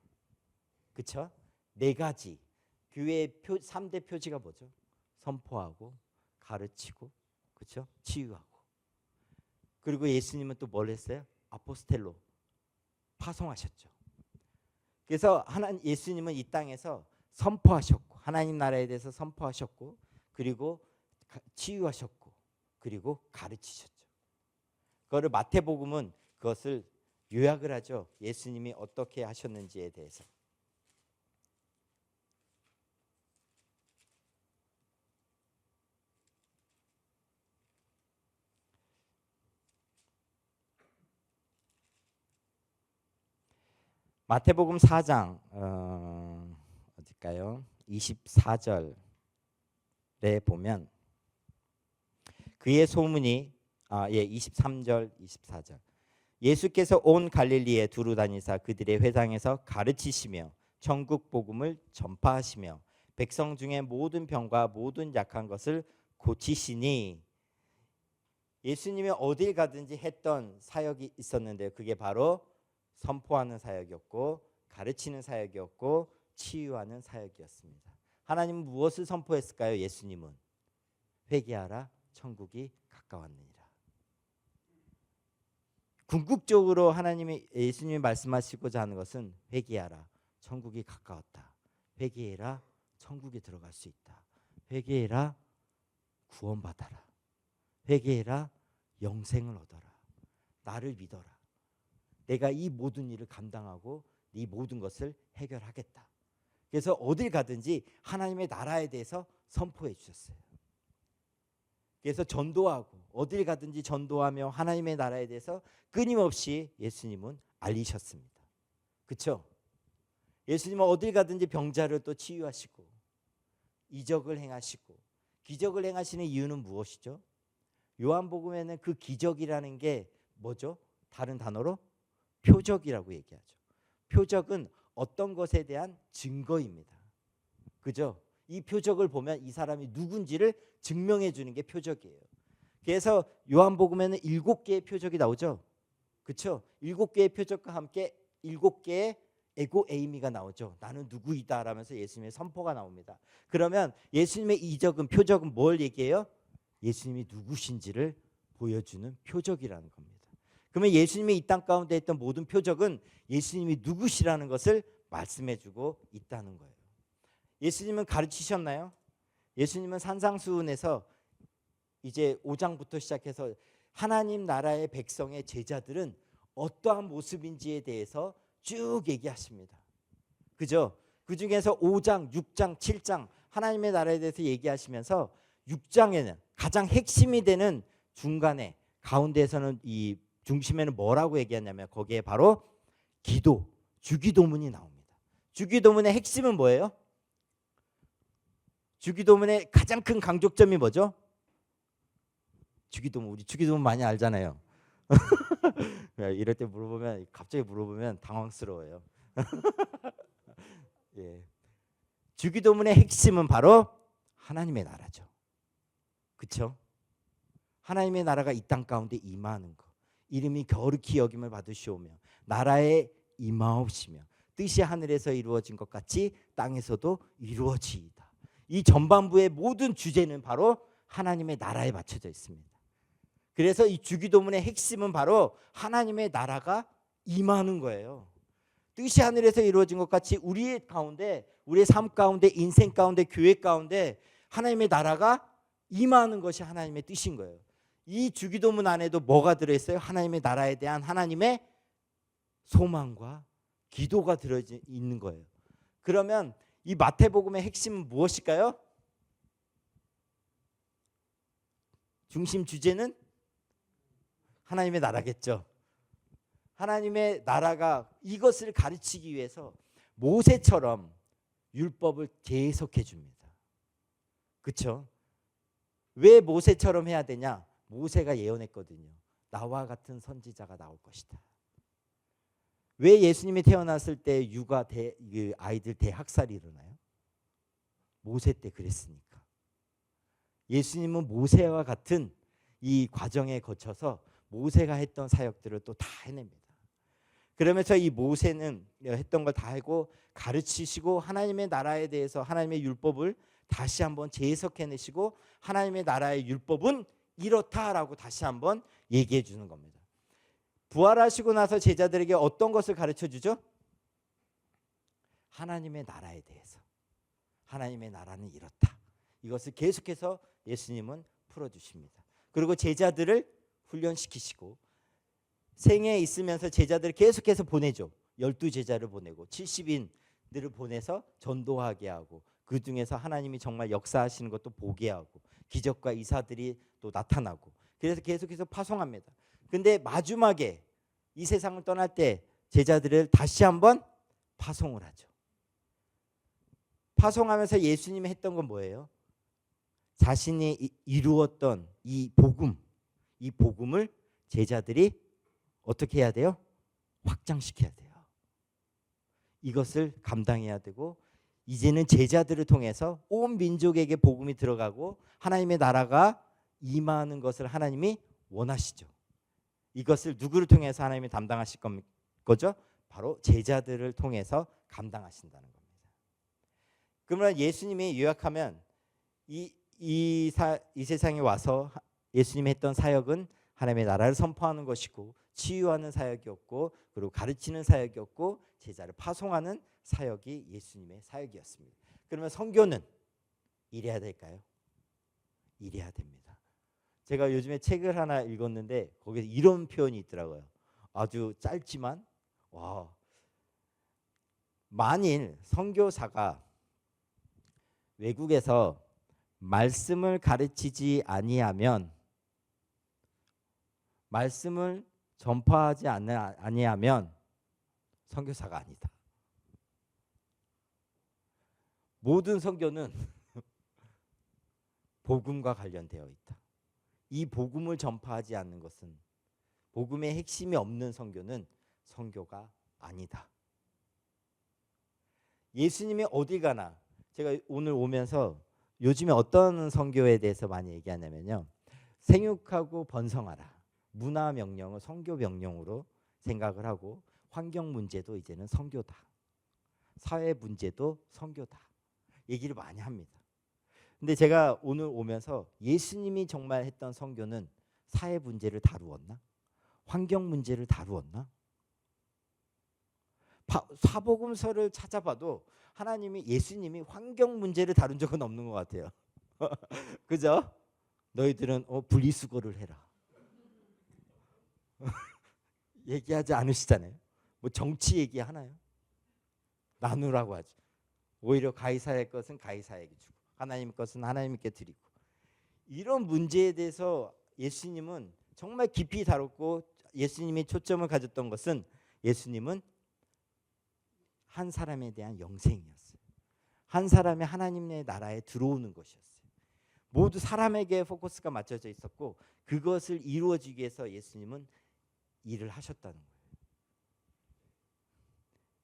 S1: 그렇죠? 네 가지. 교회의 3대 표지가 뭐죠? 선포하고 가르치고, 그렇죠? 치유하고. 그리고 예수님은 또 뭘 했어요? 아포스텔로 파송하셨죠. 그래서 예수님은 이 땅에서 선포하셨고 하나님 나라에 대해서 선포하셨고 그리고 치유하셨고 그리고 가르치셨죠. 그거를 마태복음은 그것을 요약을 하죠. 예수님이 어떻게 하셨는지에 대해서. 마태복음 4장 어딜까요? 24절에 보면 그의 소문이 23절 24절 예수께서 온 갈릴리에 두루 다니사 그들의 회당에서 가르치시며 천국 복음을 전파하시며 백성 중에 모든 병과 모든 약한 것을 고치시니, 예수님이 어딜 가든지 했던 사역이 있었는데 그게 바로 선포하는 사역이었고 가르치는 사역이었고 치유하는 사역이었습니다. 하나님은 무엇을 선포했을까요? 예수님은 회개하라 천국이 가까웠느니라. 궁극적으로 예수님이 말씀하시고자 하는 것은 회개하라 천국이 가까웠다. 회개해라 천국에 들어갈 수 있다. 회개해라 구원받아라. 회개해라 영생을 얻어라. 나를 믿어라. 내가 이 모든 일을 감당하고 이 모든 것을 해결하겠다. 그래서 어딜 가든지 하나님의 나라에 대해서 선포해 주셨어요. 그래서 전도하고 어딜 가든지 전도하며 하나님의 나라에 대해서 끊임없이 예수님은 알리셨습니다. 그렇죠? 예수님은 어딜 가든지 병자를 또 치유하시고 이적을 행하시고, 기적을 행하시는 이유는 무엇이죠? 요한복음에는 그 기적이라는 게 뭐죠? 다른 단어로 표적이라고 얘기하죠. 표적은 어떤 것에 대한 증거입니다. 그죠? 이 표적을 보면 이 사람이 누군지를 증명해 주는 게 표적이에요. 그래서 요한복음에는 7개의 표적이 나오죠. 그렇죠? 7개의 표적과 함께 7개의 에고 에이미가 나오죠. 나는 누구이다 라면서 예수님의 선포가 나옵니다. 그러면 예수님의 이적은, 표적은 뭘 얘기해요? 예수님이 누구신지를 보여주는 표적이라는 겁니다. 그러면 예수님이 이 땅 가운데 했던 모든 표적은 예수님이 누구시라는 것을 말씀해주고 있다는 거예요. 예수님은 가르치셨나요? 예수님은 산상수훈에서 이제 5장부터 시작해서 하나님 나라의 백성의 제자들은 어떠한 모습인지에 대해서 쭉 얘기하십니다. 그죠? 그 중에서 5장, 6장, 7장 하나님의 나라에 대해서 얘기하시면서 6장에는 가장 핵심이 되는 중간에 가운데에서는 이 중심에는 뭐라고 얘기하냐면 거기에 바로 기도, 주기도문이 나옵니다. 주기도문의 핵심은 뭐예요? 주기도문의 가장 큰 강조점이 뭐죠? 주기도문, 우리 주기도문 많이 알잖아요. 이럴 때 물어보면, 갑자기 물어보면 당황스러워요. 예. 주기도문의 핵심은 바로 하나님의 나라죠. 그렇죠? 하나님의 나라가 이 땅 가운데 임하는 것. 이름이 거룩히 여김을 받으시오며 나라에 임하옵시며 뜻이 하늘에서 이루어진 것 같이 땅에서도 이루어지이다. 이 전반부의 모든 주제는 바로 하나님의 나라에 맞춰져 있습니다. 그래서 이 주기도문의 핵심은 바로 하나님의 나라가 임하는 거예요. 뜻이 하늘에서 이루어진 것 같이 우리의 가운데, 우리의 삶 가운데, 인생 가운데, 교회 가운데 하나님의 나라가 임하는 것이 하나님의 뜻인 거예요. 이 주기도문 안에도 뭐가 들어있어요? 하나님의 나라에 대한 하나님의 소망과 기도가 들어있는 거예요. 그러면 이 마태복음의 핵심은 무엇일까요? 중심 주제는 하나님의 나라겠죠. 하나님의 나라가 이것을 가르치기 위해서 모세처럼 율법을 재해석해 줍니다. 그렇죠? 왜 모세처럼 해야 되냐? 모세가 예언했거든요. 나와 같은 선지자가 나올 것이다. 왜 예수님이 태어났을 때 육아 아이들 대학살이 일어나요? 모세 때 그랬으니까. 예수님은 모세와 같은 이 과정에 거쳐서 모세가 했던 사역들을 또 다 해냅니다. 그러면서 이 모세는 했던 걸 다 하고 가르치시고 하나님의 나라에 대해서 하나님의 율법을 다시 한번 재해석해내시고 하나님의 나라의 율법은 이렇다라고 다시 한번 얘기해 주는 겁니다. 부활하시고 나서 제자들에게 어떤 것을 가르쳐 주죠? 하나님의 나라에 대해서. 하나님의 나라는 이렇다. 이것을 계속해서 예수님은 풀어주십니다. 그리고 제자들을 훈련시키시고 생애에 있으면서 제자들을 계속해서 보내죠. 12제자를 보내고 70인들을 보내서 전도하게 하고 그 중에서 하나님이 정말 역사하시는 것도 보게 하고 기적과 이사들이 또 나타나고 그래서 계속해서 파송합니다. 근데 마지막에 이 세상을 떠날 때 제자들을 다시 한번 파송을 하죠. 파송하면서 예수님이 했던 건 뭐예요? 자신이 이루었던 이 복음을 제자들이 어떻게 해야 돼요? 확장시켜야 돼요. 이것을 감당해야 되고 이제는 제자들을 통해서 온 민족에게 복음이 들어가고 하나님의 나라가 임하는 것을 하나님이 원하시죠. 이것을 누구를 통해서 하나님이 담당하실 거죠? 바로 제자들을 통해서 감당하신다는 겁니다. 그러면 예수님이 요약하면 이 세상에 와서 예수님이 했던 사역은 하나님의 나라를 선포하는 것이고 치유하는 사역이었고 그리고 가르치는 사역이었고 제자를 파송하는 사역이 예수님의 사역이었습니다. 그러면 선교는 이래야 될까요? 이래야 됩니다. 제가 요즘에 책을 하나 읽었는데 거기에 이런 표현이 있더라고요. 아주 짧지만 만일 선교사가 외국에서 말씀을 가르치지 아니하면 말씀을 전파하지 아니하면 선교사가 아니다. 모든 선교는 복음과 관련되어 있다. 이 복음을 전파하지 않는 것은 복음의 핵심이 없는 선교는 선교가 아니다. 예수님이 어디 가나 제가 오늘 오면서 요즘에 어떤 선교에 대해서 많이 얘기하냐면요. 생육하고 번성하라. 문화 명령을 선교 명령으로 생각을 하고 환경 문제도 이제는 선교다. 사회 문제도 선교다. 얘기를 많이 합니다. 근데 제가 오늘 오면서 예수님이 정말 했던 선교는 사회 문제를 다루었나? 환경 문제를 다루었나? 사복음서를 찾아봐도 예수님이 환경 문제를 다룬 적은 없는 것 같아요. 그죠? 너희들은 분리수거를 해라. 얘기하지 않으시잖아요. 뭐 정치 얘기하나요? 나누라고 하죠. 오히려 가이사의 것은 가이사에게 주고 하나님 것은 하나님께 드리고 이런 문제에 대해서 예수님은 정말 깊이 다뤘고 예수님이 초점을 가졌던 것은 예수님은 한 사람에 대한 영생이었어요. 한 사람이 하나님의 나라에 들어오는 것이었어요. 모두 사람에게 포커스가 맞춰져 있었고 그것을 이루어지기 위해서 예수님은 일을 하셨다는 거예요.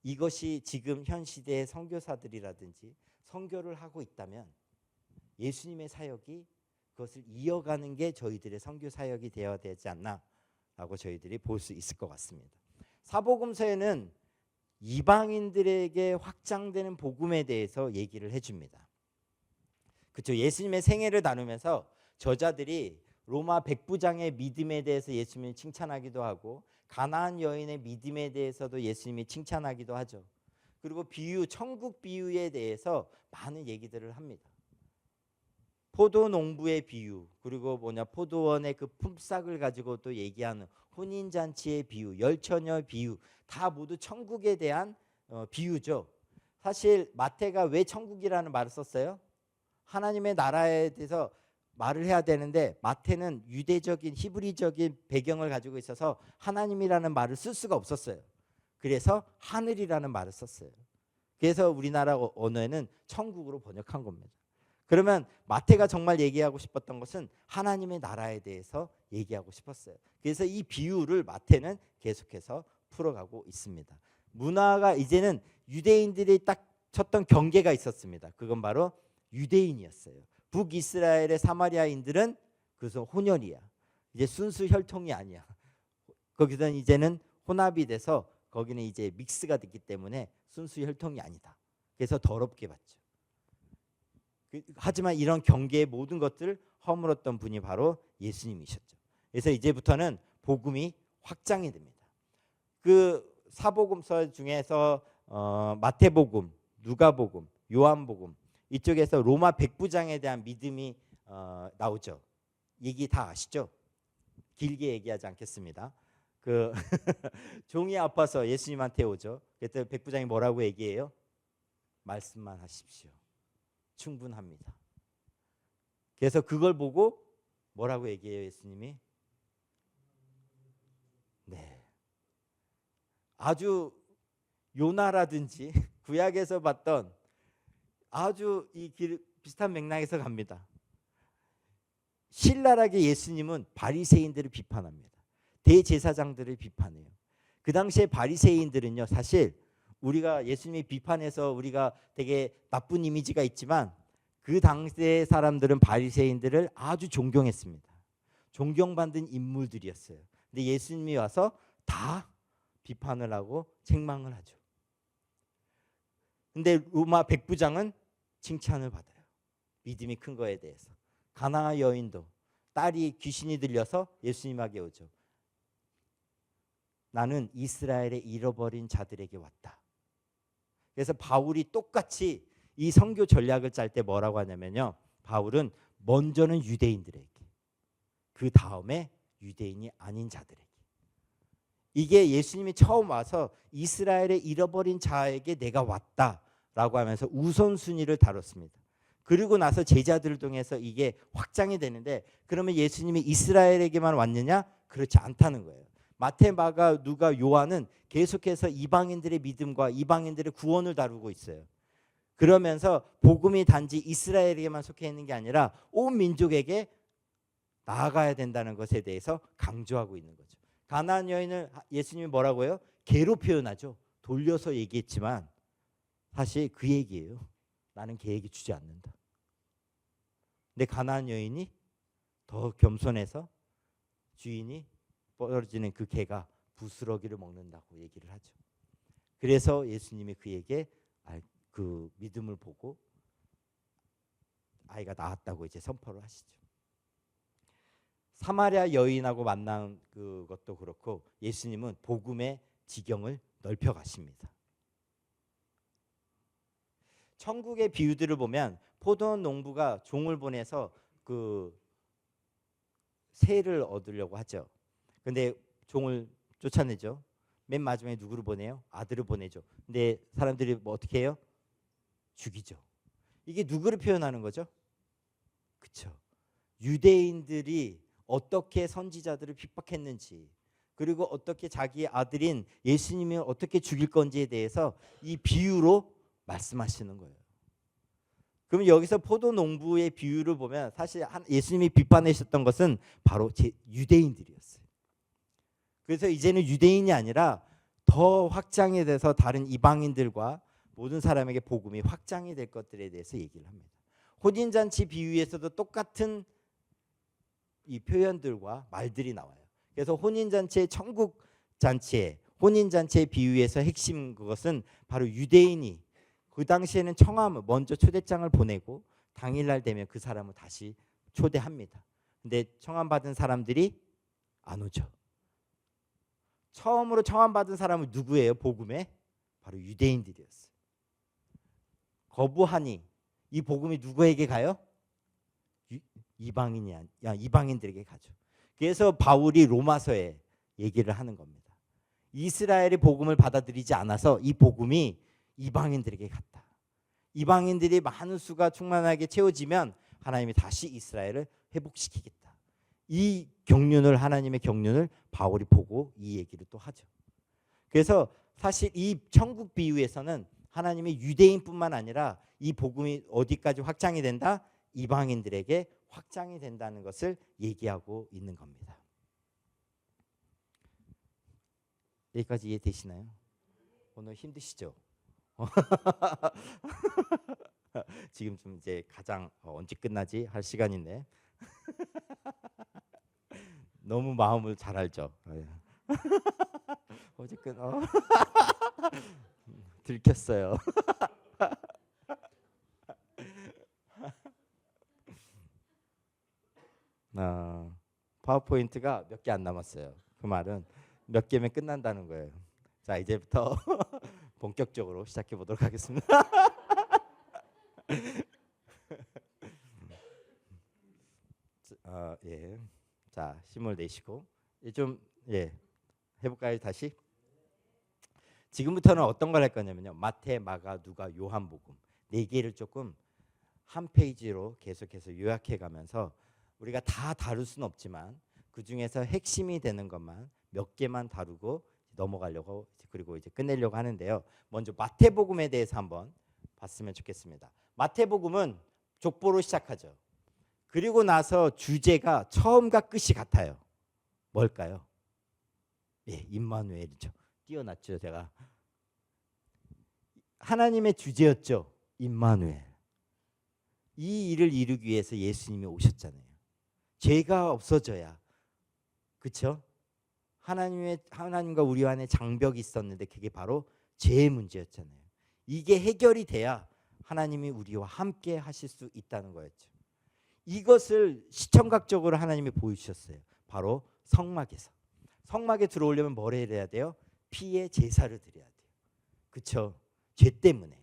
S1: 이것이 지금 현 시대의 선교사들이라든지 선교를 하고 있다면 예수님의 사역이 그것을 이어가는 게 저희들의 선교 사역이 되어야 되지 않나라고 저희들이 볼 수 있을 것 같습니다. 사복음서에는 이방인들에게 확장되는 복음에 대해서 얘기를 해줍니다. 그렇죠. 예수님의 생애를 나누면서 저자들이 로마 백부장의 믿음에 대해서 예수님을 칭찬하기도 하고 가나안 여인의 믿음에 대해서도 예수님이 칭찬하기도 하죠. 그리고 비유, 천국 비유에 대해서 많은 얘기들을 합니다. 포도 농부의 비유, 그리고 포도원의 그 품삯을 가지고 또 얘기하는 혼인 잔치의 비유, 열처녀 비유, 다 모두 천국에 대한 비유죠. 사실 마태가 왜 천국이라는 말을 썼어요? 하나님의 나라에 대해서 말을 해야 되는데 마태는 유대적인 히브리적인 배경을 가지고 있어서 하나님이라는 말을 쓸 수가 없었어요. 그래서 하늘이라는 말을 썼어요. 그래서 우리나라 언어에는 천국으로 번역한 겁니다. 그러면 마태가 정말 얘기하고 싶었던 것은 하나님의 나라에 대해서 얘기하고 싶었어요. 그래서 이 비유를 마태는 계속해서 풀어가고 있습니다. 문화가 이제는 유대인들이 딱 쳤던 경계가 있었습니다. 그건 바로 유대인이었어요. 북이스라엘의 사마리아인들은 그래서 혼혈이야. 이제 순수 혈통이 아니야. 거기서는 이제는 혼합이 돼서 거기는 이제 믹스가 됐기 때문에 순수 혈통이 아니다. 그래서 더럽게 봤죠. 하지만 이런 경계의 모든 것들을 허물었던 분이 바로 예수님이셨죠. 그래서 이제부터는 복음이 확장이 됩니다. 그 사복음서 중에서 마태복음, 누가복음, 요한복음 이쪽에서 로마 백부장에 대한 믿음이 나오죠. 얘기 다 아시죠? 길게 얘기하지 않겠습니다. 그 종이 아파서 예수님한테 오죠. 그때 백부장이 뭐라고 얘기해요? 말씀만 하십시오. 충분합니다. 그래서 그걸 보고 뭐라고 얘기해요, 예수님이? 네. 아주 요나라든지 구약에서 봤던 아주 비슷한 맥락에서 갑니다. 신랄하게 예수님은 바리새인들을 비판합니다. 대제사장들을 비판해요. 그 당시에 바리새인들은요, 사실 우리가 예수님이 비판해서 우리가 되게 나쁜 이미지가 있지만 그 당시의 사람들은 바리새인들을 아주 존경했습니다. 존경받는 인물들이었어요. 근데 예수님이 와서 다 비판을 하고 책망을 하죠. 근데 로마 백부장은 칭찬을 받아요. 믿음이 큰 거에 대해서. 가나안 여인도 딸이 귀신이 들려서 예수님에게 오죠. 나는 이스라엘에 잃어버린 자들에게 왔다. 그래서 바울이 똑같이 이 선교 전략을 짤 때 뭐라고 하냐면요. 바울은 먼저는 유대인들에게, 그 다음에 유대인이 아닌 자들에게. 이게 예수님이 처음 와서 이스라엘에 잃어버린 자에게 내가 왔다라고 하면서 우선순위를 다뤘습니다. 그리고 나서 제자들을 통해서 이게 확장이 되는데, 그러면 예수님이 이스라엘에게만 왔느냐? 그렇지 않다는 거예요. 마태, 마가, 누가, 요한은 계속해서 이방인들의 믿음과 이방인들의 구원을 다루고 있어요. 그러면서 복음이 단지 이스라엘에게만 속해 있는 게 아니라 온 민족에게 나아가야 된다는 것에 대해서 강조하고 있는 거죠. 가나안 여인을 예수님이 뭐라고 해요? 개로 표현하죠. 돌려서 얘기했지만 사실 그 얘기예요. 나는 개에게 주지 않는다. 근데 가나안 여인이 더 겸손해서 주인이 떨어지는 그 개가 부스러기를 먹는다고 얘기를 하죠. 그래서 예수님이 그에게 그 믿음을 보고 아이가 나았다고 이제 선포를 하시죠. 사마리아 여인하고 만난 그것도 그렇고 예수님은 복음의 지경을 넓혀 가십니다. 천국의 비유들을 보면 포도원 농부가 종을 보내서 그 새를 얻으려고 하죠. 근데 종을 쫓아내죠. 맨 마지막에 누구를 보내요? 아들을 보내죠. 근데 사람들이 뭐 어떻게 해요? 죽이죠. 이게 누구를 표현하는 거죠? 그렇죠. 유대인들이 어떻게 선지자들을 핍박했는지, 그리고 어떻게 자기 아들인 예수님을 어떻게 죽일 건지에 대해서 이 비유로 말씀하시는 거예요. 그럼 여기서 포도 농부의 비유를 보면 사실 예수님이 비판하셨던 것은 바로 유대인들이었어요. 그래서 이제는 유대인이 아니라 더 확장이 돼서 다른 이방인들과 모든 사람에게 복음이 확장이 될 것들에 대해서 얘기를 합니다. 혼인잔치 비유에서도 똑같은 이 표현들과 말들이 나와요. 그래서 혼인잔치의 천국잔치에 혼인잔치의 비유에서 핵심 그것은 바로 유대인이 그 당시에는 청함을 먼저 초대장을 보내고 당일날 되면 그 사람을 다시 초대합니다. 근데 청함 받은 사람들이 안 오죠. 처음으로 청함 받은 사람은 누구예요? 복음에 바로 유대인들이었어요. 거부하니 이 복음이 누구에게 가요? 이방인들에게 가죠. 그래서 바울이 로마서에 얘기를 하는 겁니다. 이스라엘의 복음을 받아들이지 않아서 이 복음이 이방인들에게 갔다. 이방인들이 많은 수가 충만하게 채워지면 하나님이 다시 이스라엘을 회복시키겠다. 이 경륜을 하나님의 경륜을 바울이 보고 이 얘기를 또 하죠. 그래서 사실 이 천국 비유에서는 하나님이 유대인뿐만 아니라 이 복음이 어디까지 확장이 된다? 이방인들에게 확장이 된다는 것을 얘기하고 있는 겁니다. 여기까지 이해되시나요? 오늘 힘드시죠? 지금 좀 이제 가장 언제 끝나지 할 시간인데 너무 마음을 잘 알죠. 어제 들켰어요. 파워포인트가 몇 개 안 남았어요. 그 말은 몇 개면 끝난다는 거예요. 자, 이제부터 본격적으로 시작해 보도록 하겠습니다. 예. 자, 힘을 내시고 좀 해볼까요? 다시. 지금부터는 어떤 걸 할 거냐면요. 마태, 마가, 누가, 요한복음 4개를 조금 한 페이지로 계속해서 요약해 가면서 우리가 다 다룰 수는 없지만 그 중에서 핵심이 되는 것만 몇 개만 다루고 넘어가려고 그리고 이제 끝내려고 하는데요. 먼저 마태복음에 대해서 한번 봤으면 좋겠습니다. 마태복음은 족보로 시작하죠. 그리고 나서 주제가 처음과 끝이 같아요. 뭘까요? 예, 임마누엘이죠. 띄워놨죠, 제가. 하나님의 주제였죠. 임마누엘. 이 일을 이루기 위해서 예수님이 오셨잖아요. 죄가 없어져야, 그렇죠? 하나님과 우리 안에 장벽이 있었는데 그게 바로 죄의 문제였잖아요. 이게 해결이 돼야 하나님이 우리와 함께 하실 수 있다는 거였죠. 이것을 시청각적으로 하나님이 보여주셨어요. 바로 성막에서. 성막에 들어오려면 뭘 해야 돼요? 피의 제사를 드려야 돼요. 그렇죠? 죄 때문에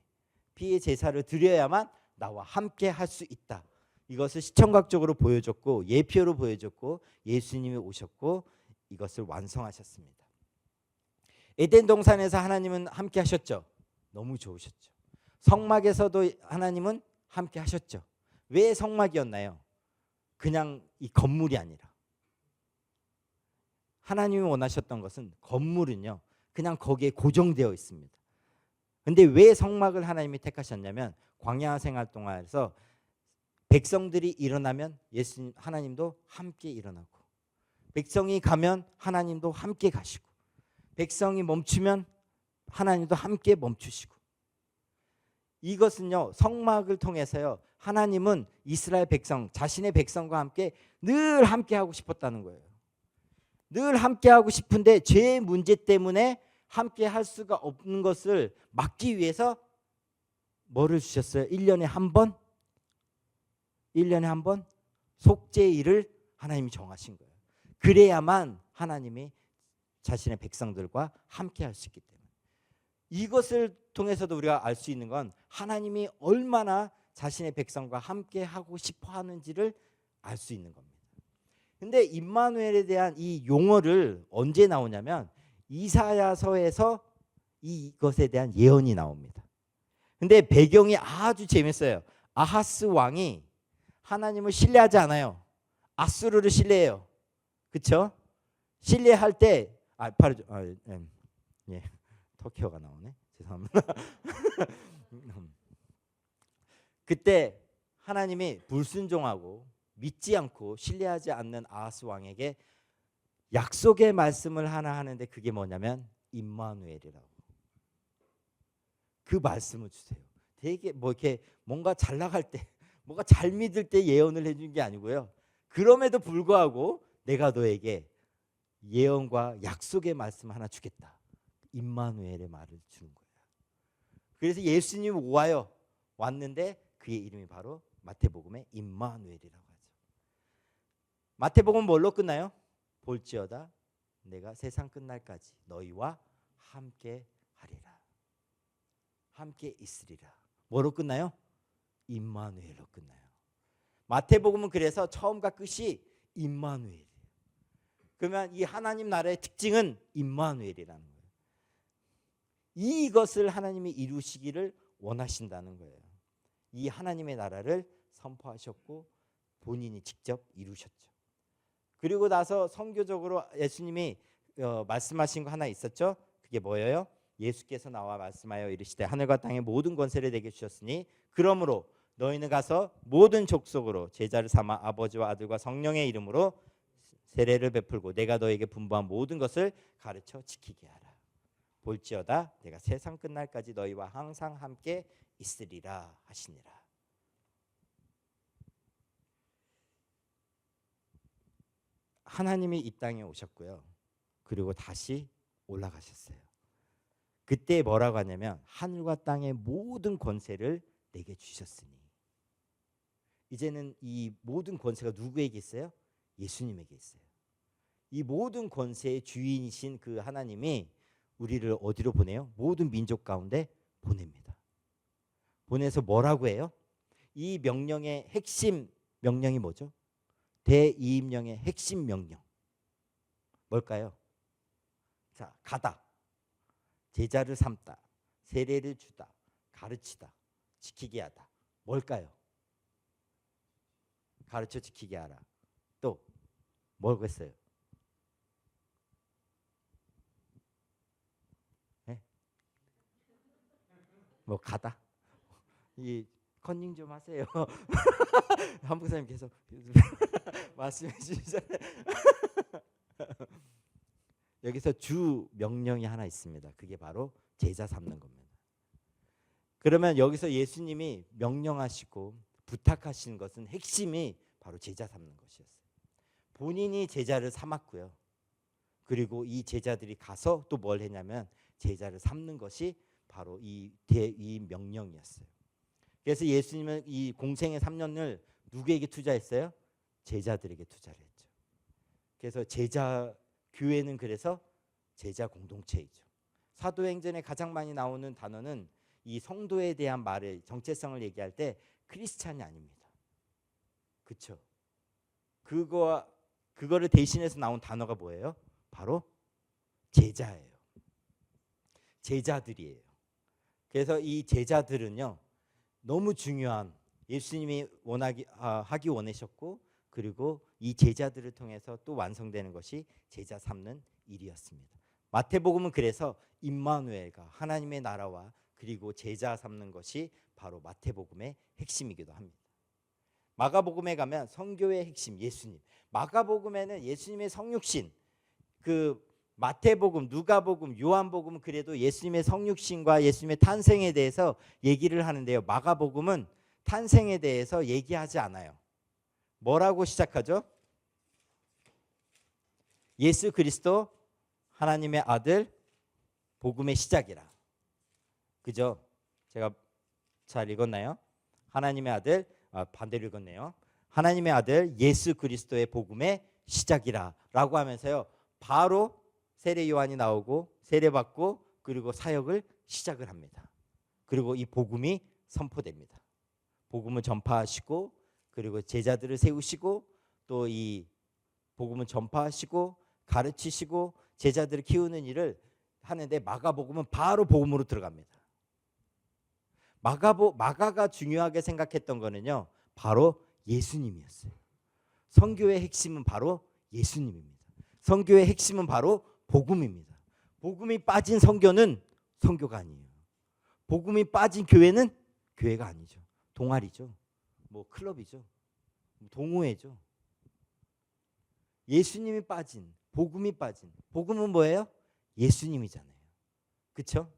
S1: 피의 제사를 드려야만 나와 함께 할 수 있다. 이것을 시청각적으로 보여줬고 예표로 보여줬고 예수님이 오셨고 이것을 완성하셨습니다. 에덴 동산에서 하나님은 함께 하셨죠. 너무 좋으셨죠. 성막에서도 하나님은 함께 하셨죠. 왜 성막이었나요? 그냥 이 건물이 아니라 하나님이 원하셨던 것은 건물은요 그냥 거기에 고정되어 있습니다. 근데 왜 성막을 하나님이 택하셨냐면 광야 생활 동안에서 백성들이 일어나면 하나님도 함께 일어나고 백성이 가면 하나님도 함께 가시고 백성이 멈추면 하나님도 함께 멈추시고 이것은요 성막을 통해서요 하나님은 이스라엘 백성 자신의 백성과 함께 늘 함께 하고 싶었다는 거예요. 늘 함께 하고 싶은데 죄의 문제 때문에 함께 할 수가 없는 것을 막기 위해서 뭐를 주셨어요? 1년에 한 번? 1년에 한 번? 속죄일을 하나님이 정하신 거예요. 그래야만 하나님이 자신의 백성들과 함께 할 수 있기 때문에 이것을 통해서도 우리가 알 수 있는 건 하나님이 얼마나 자신의 백성과 함께 하고 싶어 하는지를 알 수 있는 겁니다. 근데 임마누엘에 대한 이 용어를 언제 나오냐면 이사야서에서 이것에 대한 예언이 나옵니다. 근데 배경이 아주 재밌어요. 아하스 왕이 하나님을 신뢰하지 않아요. 아수르를 신뢰해요. 그렇죠? 신뢰할 때 터키어가 나오네. 죄송합니다. 그때 하나님이 불순종하고 믿지 않고 신뢰하지 않는 아하스 왕에게 약속의 말씀을 하나 하는데 그게 뭐냐면 임마누엘이라고. 그 말씀을 주세요. 되게 뭐 이렇게 뭔가 잘 나갈 때, 뭔가 잘 믿을 때 예언을 해준 게 아니고요. 그럼에도 불구하고 내가 너에게 예언과 약속의 말씀 하나 주겠다. 임마누엘의 말을 주는 거예요. 그래서 예수님이 왔는데 그의 이름이 바로 마태복음의 임마누엘이라고 하죠. 마태복음 뭘로 끝나요? 볼지어다 내가 세상 끝날까지 너희와 함께 하리라. 함께 있으리라. 뭐로 끝나요? 임마누엘로 끝나요. 마태복음은 그래서 처음과 끝이 임마누엘이에요. 그러면 이 하나님 나라의 특징은 임마누엘이라는 거예요. 이것을 하나님이 이루시기를 원하신다는 거예요. 이 하나님의 나라를 선포하셨고 본인이 직접 이루셨죠. 그리고 나서 선교적으로 예수님이 말씀하신 거 하나 있었죠. 그게 뭐예요? 예수께서 나와 말씀하여 이르시되 하늘과 땅의 모든 권세를 내게 주셨으니 그러므로 너희는 가서 모든 족속으로 제자를 삼아 아버지와 아들과 성령의 이름으로 세례를 베풀고 내가 너에게 분부한 모든 것을 가르쳐 지키게 하라. 볼지어다 내가 세상 끝날까지 너희와 항상 함께 있으리라 하시니라. 하나님이 이 땅에 오셨고요. 그리고 다시 올라가셨어요. 그때 뭐라고 하냐면 하늘과 땅의 모든 권세를 내게 주셨으니. 이제는 이 모든 권세가 누구에게 있어요? 예수님에게 있어요. 이 모든 권세의 주인이신 그 하나님이 우리를 어디로 보내요? 모든 민족 가운데 보냅니다. 보내서 뭐라고 해요? 이 명령의 핵심 명령이 뭐죠? 대이임령의 핵심 명령 뭘까요? 자, 가다, 제자를 삼다, 세례를 주다, 가르치다, 지키게 하다. 뭘까요? 가르쳐 지키게 하라. 또 뭐겠어요? 네? 뭐 가다. 이 컨닝 좀 하세요. 한 목사님 계속 말씀해 주시잖아요. 여기서 주 명령이 하나 있습니다. 그게 바로 제자 삼는 겁니다. 그러면 여기서 예수님이 명령하시고 부탁하시는 것은 핵심이 바로 제자 삼는 것이었어요. 본인이 제자를 삼았고요. 그리고 이 제자들이 가서 또 뭘 했냐면 제자를 삼는 것이 바로 이 명령이었어요. 그래서 예수님은 이 공생의 3년을 누구에게 투자했어요? 제자들에게 투자를 했죠. 그래서 제자 교회는 그래서 제자 공동체이죠. 사도행전에 가장 많이 나오는 단어는 이 성도에 대한 말을 정체성을 얘기할 때 크리스찬이 아닙니다. 그렇죠? 그거를 대신해서 나온 단어가 뭐예요? 바로 제자예요. 제자들이에요. 그래서 이 제자들은요 너무 중요한 예수님이 하기 원하셨고 그리고 이 제자들을 통해서 또 완성되는 것이 제자 삼는 일이었습니다. 마태복음은 그래서 임마누엘과 하나님의 나라와 그리고 제자 삼는 것이 바로 마태복음의 핵심이기도 합니다. 마가복음에 가면 선교의 핵심 예수님. 마가복음에는 예수님의 성육신, 그 마태복음, 누가복음, 요한복음은 그래도 예수님의 성육신과 예수님의 탄생에 대해서 얘기를 하는데요. 마가복음은 탄생에 대해서 얘기하지 않아요. 뭐라고 시작하죠? 예수 그리스도 하나님의 아들 복음의 시작이라. 그죠? 제가 잘 읽었나요? 하나님의 아들 반대로 읽었네요. 하나님의 아들 예수 그리스도의 복음의 시작이라 라고 하면서요. 바로 세례 요한이 나오고 세례받고 그리고 사역을 시작을 합니다. 그리고 이 복음이 선포됩니다. 복음을 전파하시고 그리고 제자들을 세우시고 또 이 복음을 전파하시고 가르치시고 제자들을 키우는 일을 하는데 마가복음은 바로 복음으로 들어갑니다. 마가가 중요하게 생각했던 거는요. 바로 예수님이었어요. 선교의 핵심은 바로 예수님입니다. 선교의 핵심은 바로 복음입니다. 복음이 빠진 선교는 선교가 아니에요. 복음이 빠진 교회는 교회가 아니죠. 동아리죠. 뭐 클럽이죠. 동호회죠. 예수님이 빠진, 복음이 빠진. 복음은 뭐예요? 예수님이잖아요. 그렇죠?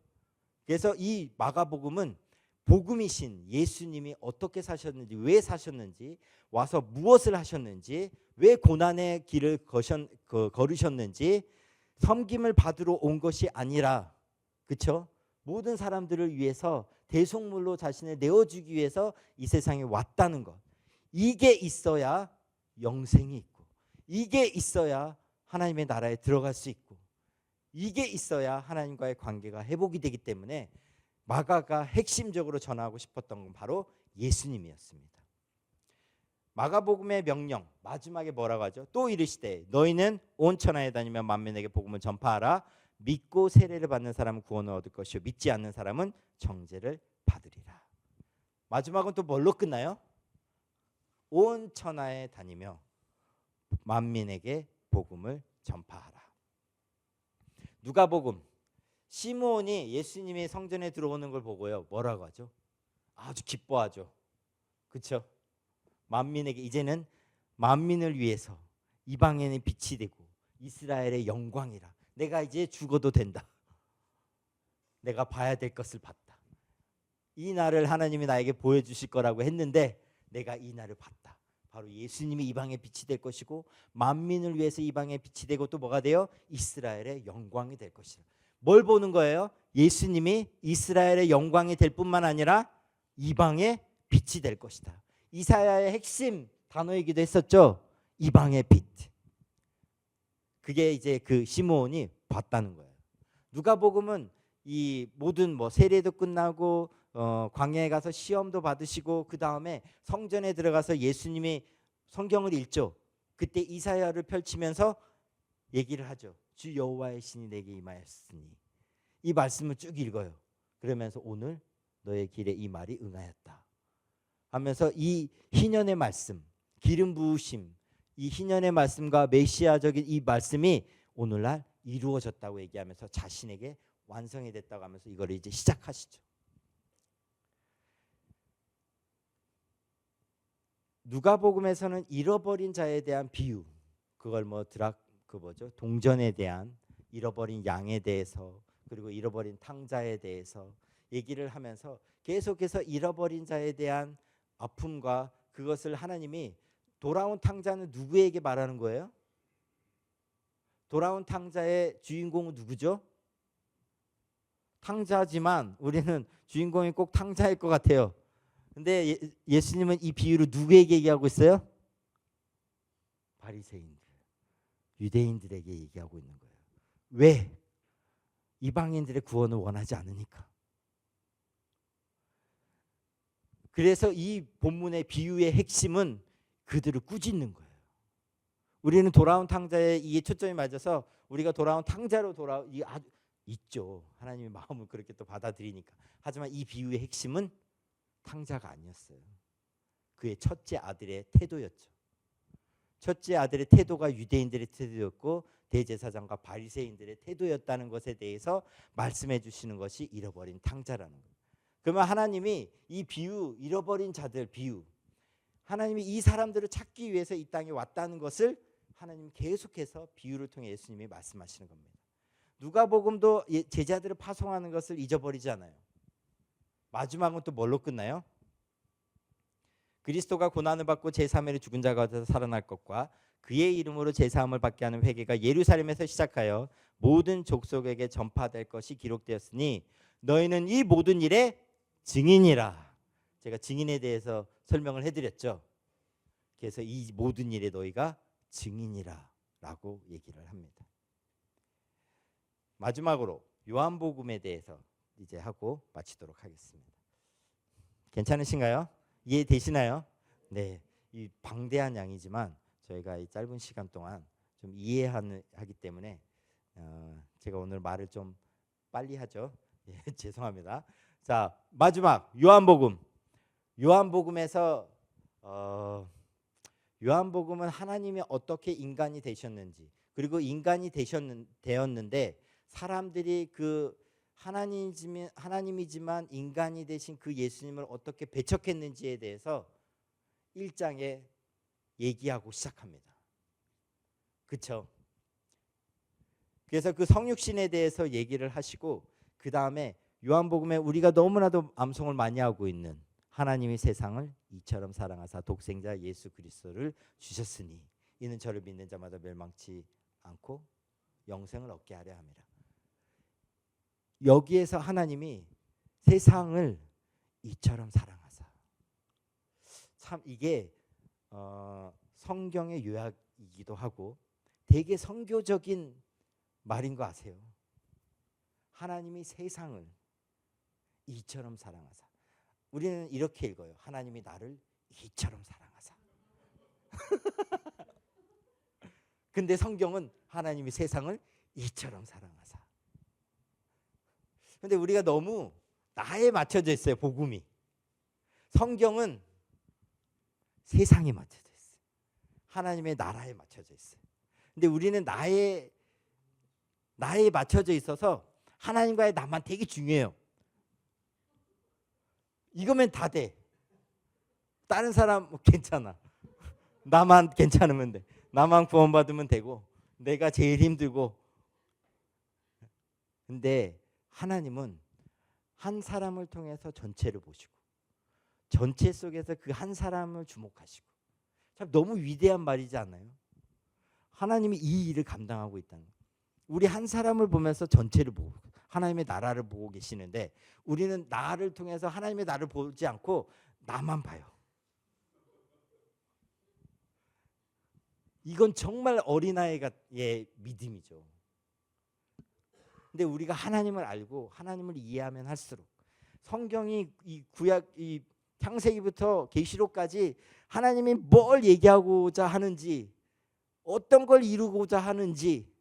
S1: 그래서 이 마가복음은 복음이신 예수님이 어떻게 사셨는지, 왜 사셨는지, 와서 무엇을 하셨는지, 왜 고난의 길을 걸으셨는지, 섬김을 받으러 온 것이 아니라, 그렇죠? 모든 사람들을 위해서 대속물로 자신을 내어주기 위해서 이 세상에 왔다는 것. 이게 있어야 영생이 있고, 이게 있어야 하나님의 나라에 들어갈 수 있고, 이게 있어야 하나님과의 관계가 회복이 되기 때문에 마가가 핵심적으로 전하고 싶었던 건 바로 예수님이었습니다. 마가복음의 명령 마지막에 뭐라고 하죠? 또 이르시되 너희는 온 천하에 다니며 만민에게 복음을 전파하라. 믿고 세례를 받는 사람은 구원을 얻을 것이요 믿지 않는 사람은 정죄를 받으리라. 마지막은 또 뭘로 끝나요? 온 천하에 다니며 만민에게 복음을 전파하라. 누가복음 시므온이 예수님이 성전에 들어오는 걸 보고요 뭐라고 하죠? 아주 기뻐하죠. 그렇죠? 만민에게 이제는 만민을 위해서 이방인의 빛이 되고 이스라엘의 영광이라. 내가 이제 죽어도 된다. 내가 봐야 될 것을 봤다. 이 날을 하나님이 나에게 보여주실 거라고 했는데 내가 이 날을 봤다. 바로 예수님이 이방의 빛이 될 것이고 만민을 위해서 이방의 빛이 되고 또 뭐가 돼요? 이스라엘의 영광이 될 것이다. 뭘 보는 거예요? 예수님이 이스라엘의 영광이 될 뿐만 아니라 이방의 빛이 될 것이다. 이사야의 핵심 단어이기도 했었죠. 이방의 빛. 그게 이제 그 시므온이 봤다는 거예요. 누가복음은 이 모든 뭐 세례도 끝나고 광야에 가서 시험도 받으시고 그 다음에 성전에 들어가서 예수님이 성경을 읽죠. 그때 이사야를 펼치면서 얘기를 하죠. 주 여호와의 신이 내게 임하였으니. 이 말씀을 쭉 읽어요. 그러면서 오늘 너의 길에 이 말이 응하였다 하면서 이 희년의 말씀, 기름 부으심, 이 희년의 말씀과 메시아적인 이 말씀이 오늘날 이루어졌다고 얘기하면서 자신에게 완성이 됐다고 하면서 이걸 이제 시작하시죠. 누가복음에서는 잃어버린 자에 대한 비유, 그걸 동전에 대한, 잃어버린 양에 대해서, 그리고 잃어버린 탕자에 대해서 얘기를 하면서 계속해서 잃어버린 자에 대한 아픔과 그것을 하나님이 돌아온 탕자는 누구에게 말하는 거예요? 돌아온 탕자의 주인공은 누구죠? 탕자지만 우리는 주인공이 꼭 탕자일 것 같아요. 근데 예수님은 이 비유를 누구에게 얘기하고 있어요? 바리새인들, 유대인들에게 얘기하고 있는 거예요. 왜? 이방인들의 구원을 원하지 않으니까. 그래서 이 본문의 비유의 핵심은 그들을 꾸짖는 거예요. 우리는 돌아온 탕자의 이게 초점이 맞아서 우리가 돌아온 탕자로 있죠. 하나님의 마음을 그렇게 또 받아들이니까. 하지만 이 비유의 핵심은 탕자가 아니었어요. 그의 첫째 아들의 태도였죠. 첫째 아들의 태도가 유대인들의 태도였고 대제사장과 바리새인들의 태도였다는 것에 대해서 말씀해 주시는 것이 잃어버린 탕자라는 거예요. 그러면 하나님이 이 비유, 잃어버린 자들 비유, 하나님이 이 사람들을 찾기 위해서 이 땅에 왔다는 것을 하나님 계속해서 비유를 통해 예수님이 말씀하시는 겁니다. 누가복음도 제자들을 파송하는 것을 잊어버리지 않아요. 마지막은 또 뭘로 끝나요? 그리스도가 고난을 받고 제3일에 죽은 자 가운데서 살아날 것과 그의 이름으로 제사함을 받게 하는 회개가 예루살렘에서 시작하여 모든 족속에게 전파될 것이 기록되었으니 너희는 이 모든 일의 증인이라. 제가 증인에 대해서 설명을 해드렸죠. 그래서 이 모든 일에 너희가 증인이라 라고 얘기를 합니다. 마지막으로 요한복음에 대해서 이제 하고 마치도록 하겠습니다. 괜찮으신가요? 이해되시나요? 네, 이 방대한 양이지만 저희가 이 짧은 시간 동안 좀 이해하기 때문에 제가 오늘 말을 좀 빨리 하죠. 예, 죄송합니다. 자, 마지막 요한복음. 요한복음에서 요한복음은 하나님이 어떻게 인간이 되셨는지, 그리고 인간이 되었는데 사람들이 그 하나님이지만 인간이 되신 그 예수님을 어떻게 배척했는지에 대해서 1장에 얘기하고 시작합니다. 그렇죠? 그래서 그 성육신에 대해서 얘기를 하시고 그 다음에 요한복음에 우리가 너무나도 암송을 많이 하고 있는 하나님이 세상을 이처럼 사랑하사 독생자 예수 그리스도를 주셨으니 이는 저를 믿는 자마다 멸망치 않고 영생을 얻게 하려 함이라. 여기에서 하나님이 세상을 이처럼 사랑하사, 참 이게 성경의 요약이기도 하고 되게 선교적인 말인 거 아세요? 하나님이 세상을 이처럼 사랑하사. 우리는 이렇게 읽어요. 하나님이 나를 이처럼 사랑하사. 근데 성경은 하나님이 세상을 이처럼 사랑하사. 근데 우리가 너무 나에 맞춰져 있어요. 복음이. 성경은 세상에 맞춰져 있어요. 하나님의 나라에 맞춰져 있어요. 근데 우리는 나에 맞춰져 있어서 하나님과의 나만 되게 중요해요. 이거면 다 돼. 다른 사람 괜찮아. 나만 괜찮으면 돼. 나만 구원받으면 되고 내가 제일 힘들고. 근데 하나님은 한 사람을 통해서 전체를 보시고 전체 속에서 그 한 사람을 주목하시고. 참 너무 위대한 말이지 않나요? 하나님이 이 일을 감당하고 있다는 거예요. 우리 한 사람을 보면서 전체를 보고 하나님의 나라를 보고 계시는데 우리는 나를 통해서 하나님의 나를 보지 않고 나만 봐요. 이건 정말 어린아이의 믿음이죠. 근데 우리가 하나님을 알고 하나님을 이해하면 할수록 성경이 이 구약 이 창세기부터 계시록까지 하나님이 뭘 얘기하고자 하는지 어떤 걸 이루고자 하는지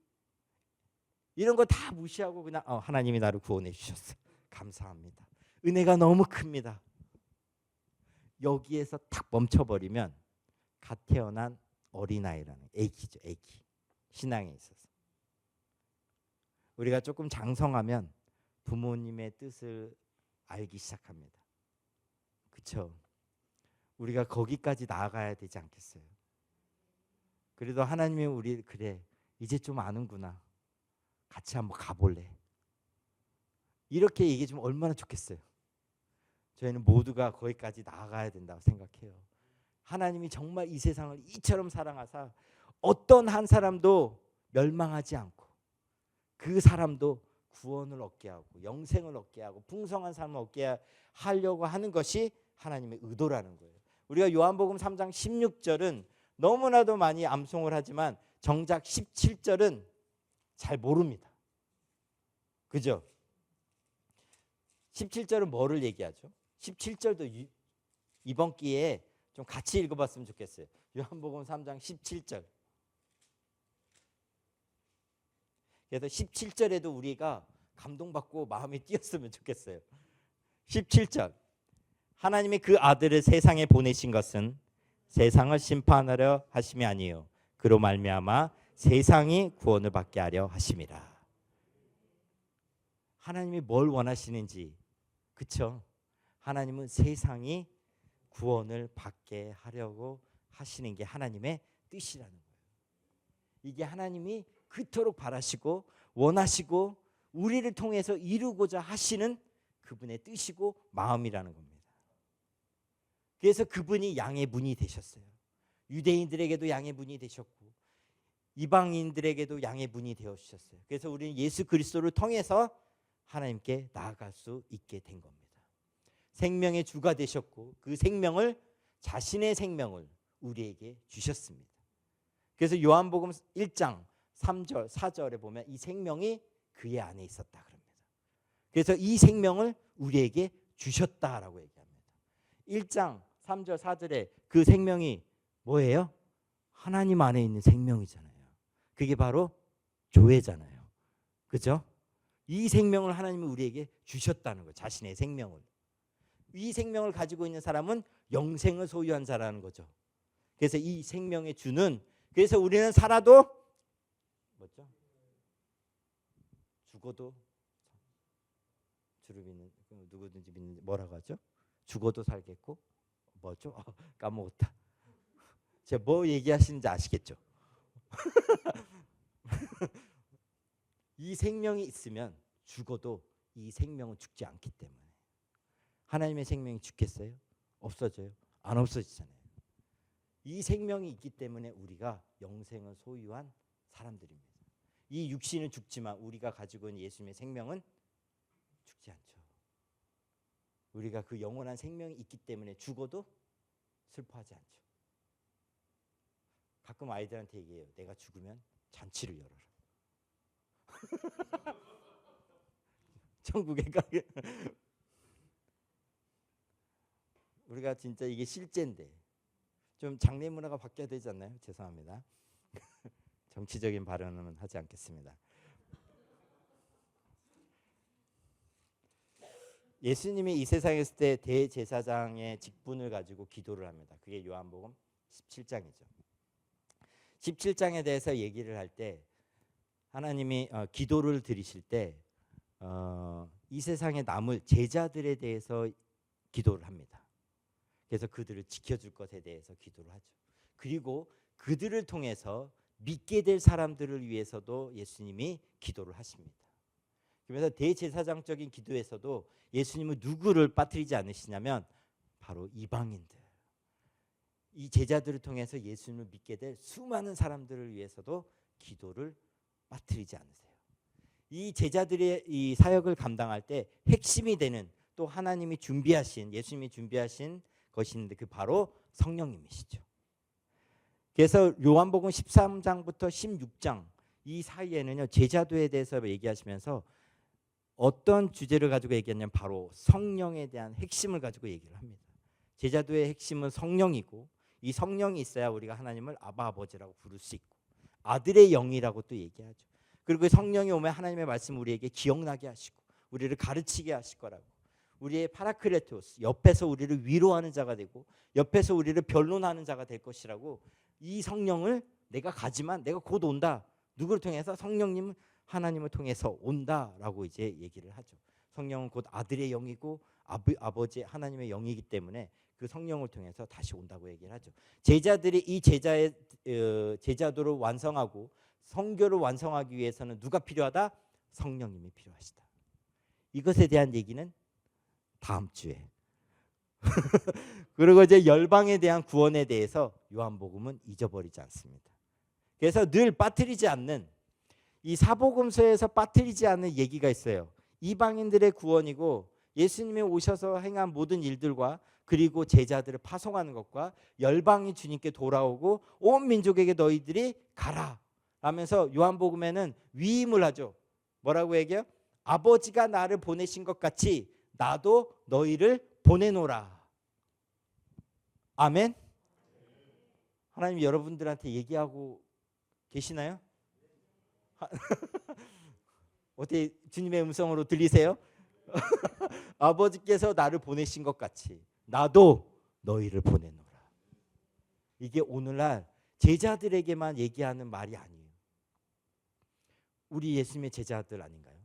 S1: 이런 거 다 무시하고 그냥 하나님이 나를 구원해 주셨어. 감사합니다. 은혜가 너무 큽니다. 여기에서 탁 멈춰버리면 갓 태어난 어린아이라는 애기죠. 애기. 신앙에 있어서. 우리가 조금 장성하면 부모님의 뜻을 알기 시작합니다. 그렇죠? 우리가 거기까지 나아가야 되지 않겠어요? 그래도 하나님이 우리 그래 이제 좀 아는구나. 같이 한번 가볼래. 이렇게 얘기해주면 얼마나 좋겠어요. 저희는 모두가 거기까지 나아가야 된다고 생각해요. 하나님이 정말 이 세상을 이처럼 사랑하사 어떤 한 사람도 멸망하지 않고 그 사람도 구원을 얻게 하고 영생을 얻게 하고 풍성한 삶을 얻게 하려고 하는 것이 하나님의 의도라는 거예요. 우리가 요한복음 3장 16절은 너무나도 많이 암송을 하지만 정작 17절은 잘 모릅니다. 그죠? 17절은 뭐를 얘기하죠? 17절도 이번 기회에 좀 같이 읽어봤으면 좋겠어요. 요한복음 3장 17절. 그래서 17절에도 우리가 감동받고 마음이 뛰었으면 좋겠어요. 17절. 하나님이 그 아들을 세상에 보내신 것은 세상을 심판하려 하심이 아니요 그로 말미암아 세상이 구원을 받게 하려 하심이라. 하나님이 뭘 원하시는지, 그렇죠? 하나님은 세상이 구원을 받게 하려고 하시는 게 하나님의 뜻이라는 거예요. 이게 하나님이 그토록 바라시고 원하시고 우리를 통해서 이루고자 하시는 그분의 뜻이고 마음이라는 겁니다. 그래서 그분이 양의 문이 되셨어요. 유대인들에게도 양의 문이 되셨고 이방인들에게도 양의 문이 되어 주셨어요. 그래서 우리는 예수 그리스도를 통해서 하나님께 나아갈 수 있게 된 겁니다. 생명의 주가 되셨고 그 생명을 자신의 생명을 우리에게 주셨습니다. 그래서 요한복음 1장 3절 4절에 보면 이 생명이 그의 안에 있었다 그럽니다. 그래서 이 생명을 우리에게 주셨다라고 얘기합니다. 1장 3절 4절에 그 생명이 뭐예요? 하나님 안에 있는 생명이잖아요. 그게 바로 교회잖아요. 그렇죠? 이 생명을 하나님이 우리에게 주셨다는 거예요. 자신의 생명을. 이 생명을 가지고 있는 사람은 영생을 소유한 자라는 거죠. 그래서 이 생명의 주는 그래서 우리는 살아도 뭐죠? 죽어도 주를 믿는 누구든지 믿는 뭐라고 하죠? 죽어도 살겠고 뭐죠? 까먹었다. 제가 뭐 얘기하시는지 아시겠죠? 이 생명이 있으면 죽어도 이 생명은 죽지 않기 때문에. 하나님의 생명이 죽겠어요? 없어져요? 안 없어지잖아요. 이 생명이 있기 때문에 우리가 영생을 소유한 사람들입니다. 이 육신은 죽지만 우리가 가지고 있는 예수님의 생명은 죽지 않죠. 우리가 그 영원한 생명이 있기 때문에 죽어도 슬퍼하지 않죠. 가끔 아이들한테 얘기해요. 내가 죽으면 잔치를 열어라. 천국에 가게. 우리가 진짜 이게 실제인데 좀 장례 문화가 바뀌어야 되지 않나요? 죄송합니다. 정치적인 발언은 하지 않겠습니다. 예수님이 이 세상에 있을 때 대제사장의 직분을 가지고 기도를 합니다. 그게 요한복음 17장이죠. 17장에 대해서 얘기를 할 때 하나님이 기도를 드리실 때 이 세상에 남을 제자들에 대해서 기도를 합니다. 그래서 그들을 지켜줄 것에 대해서 기도를 하죠. 그리고 그들을 통해서 믿게 될 사람들을 위해서도 예수님이 기도를 하십니다. 그래서 대제사장적인 기도에서도 예수님은 누구를 빠뜨리지 않으시냐면 바로 이방인들, 이 제자들을 통해서 예수님을 믿게 될 수많은 사람들을 위해서도 기도를 빠뜨리지 않으세요. 이 제자들의 이 사역을 감당할 때 핵심이 되는 또 하나님이 준비하신, 예수님이 준비하신 것이 있는데 그 바로 성령님이시죠. 그래서 요한복음 13장부터 16장 이 사이에는요, 제자도에 대해서 얘기하시면서 어떤 주제를 가지고 얘기했냐면 바로 성령에 대한 핵심을 가지고 얘기를 합니다. 제자도의 핵심은 성령이고 이 성령이 있어야 우리가 하나님을 아바 아버지라고 부를 수 있고 아들의 영이라고 또 얘기하죠. 그리고 성령이 오면 하나님의 말씀을 우리에게 기억나게 하시고 우리를 가르치게 하실 거라고. 우리의 파라클레토스, 옆에서 우리를 위로하는 자가 되고 옆에서 우리를 변론하는 자가 될 것이라고. 이 성령을 내가 가지만 내가 곧 온다. 누구를 통해서? 성령님 하나님을 통해서 온다라고 이제 얘기를 하죠. 성령은 곧 아들의 영이고 아버지 하나님의 영이기 때문에 그 성령을 통해서 다시 온다고 얘기를 하죠. 제자들이 이 제자도를 완성하고 성교를 완성하기 위해서는 누가 필요하다? 성령님이 필요하시다. 이것에 대한 얘기는 다음 주에. 그리고 이제 열방에 대한 구원에 대해서 요한복음은 잊어버리지 않습니다. 그래서 늘 빠뜨리지 않는 이 사복음서에서 빠뜨리지 않는 얘기가 있어요. 이방인들의 구원이고 예수님이 오셔서 행한 모든 일들과 그리고 제자들을 파송하는 것과 열방이 주님께 돌아오고 온 민족에게 너희들이 가라 하면서 요한복음에는 위임을 하죠. 뭐라고 얘기해요? 아버지가 나를 보내신 것 같이 나도 너희를 보내노라. 아멘. 하나님 여러분들한테 얘기하고 계시나요? 어떻게 주님의 음성으로 들리세요? 아버지께서 나를 보내신 것 같이 나도 너희를 보내노라. 이게 오늘날 제자들에게만 얘기하는 말이 아니에요. 우리 예수님의 제자들 아닌가요?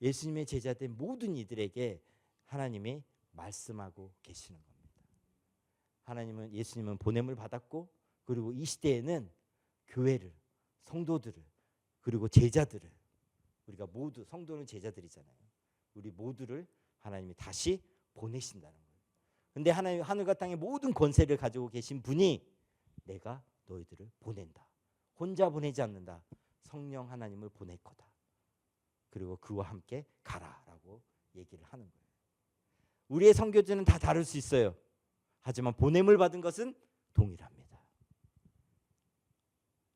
S1: 예수님의 제자들 모든 이들에게 하나님이 말씀하고 계시는 겁니다. 하나님은 예수님은 보냄을 받았고 그리고 이 시대에는 교회를, 성도들을 그리고 제자들을 우리가 모두 성도는 제자들이잖아요. 우리 모두를 하나님이 다시 보내신다는 거예요. 근데 하나님 하늘과 땅의 모든 권세를 가지고 계신 분이 내가 너희들을 보낸다. 혼자 보내지 않는다. 성령 하나님을 보낼 거다. 그리고 그와 함께 가라라고 얘기를 하는 거예요. 우리의 선교지는 다 다를 수 있어요. 하지만 보냄을 받은 것은 동일합니다.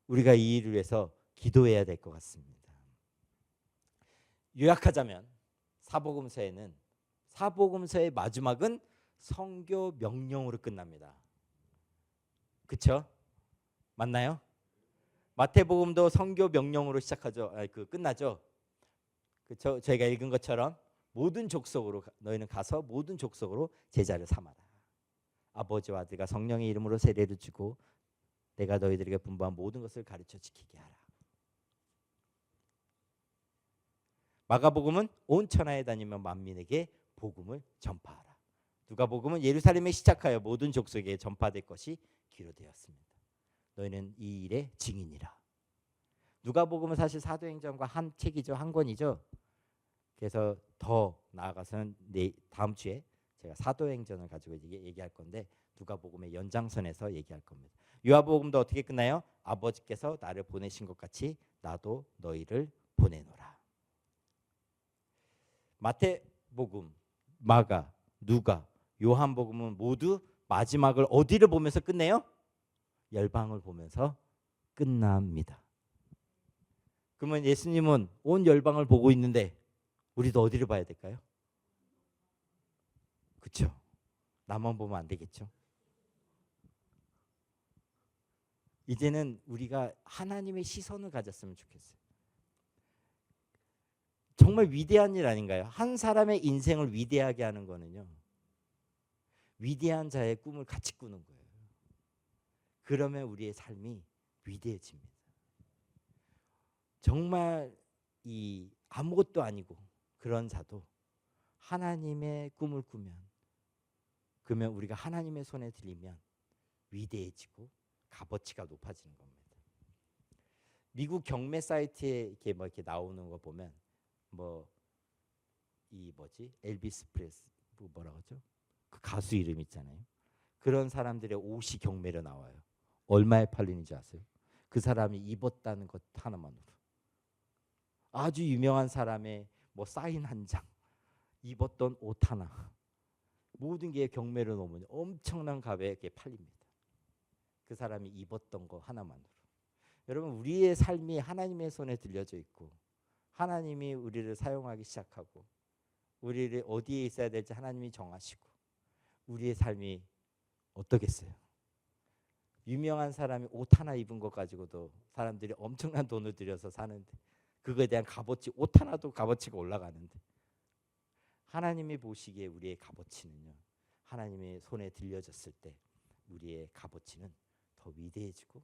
S1: 우리가 이 일을 위해서 기도해야 될 것 같습니다. 요약하자면 사복음서의 마지막은 선교 명령으로 끝납니다. 그렇죠? 맞나요? 마태복음도 선교 명령으로 시작하죠. 끝나죠. 그렇죠? 저희가 읽은 것처럼 모든 족속으로 너희는 가서 모든 족속으로 제자를 삼아라. 아버지와 아들과 성령의 이름으로 세례를 주고 내가 너희들에게 분부한 모든 것을 가르쳐 지키게 하라. 마가복음은 온 천하에 다니며 만민에게 복음을 전파하라. 누가복음은 예루살렘에 시작하여 모든 족속에 전파될 것이 기록되었습니다. 너희는 이 일의 증인이라. 누가복음은 사실 사도행전과 한 책이죠. 한 권이죠. 그래서 더 나아가서는 다음 주에 제가 사도행전을 가지고 얘기할 건데 누가복음의 연장선에서 얘기할 겁니다. 요한복음도 어떻게 끝나요? 아버지께서 나를 보내신 것 같이 나도 너희를 보내노라. 마태복음, 마가, 누가, 요한복음은 모두 마지막을 어디를 보면서 끝내요? 열방을 보면서 끝납니다. 그러면 예수님은 온 열방을 보고 있는데 우리도 어디를 봐야 될까요? 그렇죠? 나만 보면 안 되겠죠? 이제는 우리가 하나님의 시선을 가졌으면 좋겠어요. 정말 위대한 일 아닌가요? 한 사람의 인생을 위대하게 하는 거는요. 위대한 자의 꿈을 같이 꾸는 거예요. 그러면 우리의 삶이 위대해집니다. 정말 이 아무것도 아니고 그런 자도 하나님의 꿈을 꾸면 그러면 우리가 하나님의 손에 들리면 위대해지고 값어치가 높아지는 겁니다. 미국 경매 사이트에 이렇게 나오는 거 보면 엘비스 프레스 뭐라고 하죠? 그 가수 이름 있잖아요. 그런 사람들의 옷이 경매로 나와요. 얼마에 팔리는지 아세요? 그 사람이 입었다는 것 하나만으로. 아주 유명한 사람의 사인 한 장, 입었던 옷 하나, 모든 게 경매로 놓으면 엄청난 값에 팔립니다. 그 사람이 입었던 거 하나만으로. 여러분, 우리의 삶이 하나님의 손에 들려져 있고 하나님이 우리를 사용하기 시작하고 우리를 어디에 있어야 될지 하나님이 정하시고 우리의 삶이 어떻겠어요? 유명한 사람이 옷 하나 입은 것 가지고도 사람들이 엄청난 돈을 들여서 사는데 그거에 대한 값어치, 옷 하나도 값어치가 올라가는데 하나님이 보시기에 우리의 값어치는요, 하나님의 손에 들려졌을 때 우리의 값어치는 더 위대해지고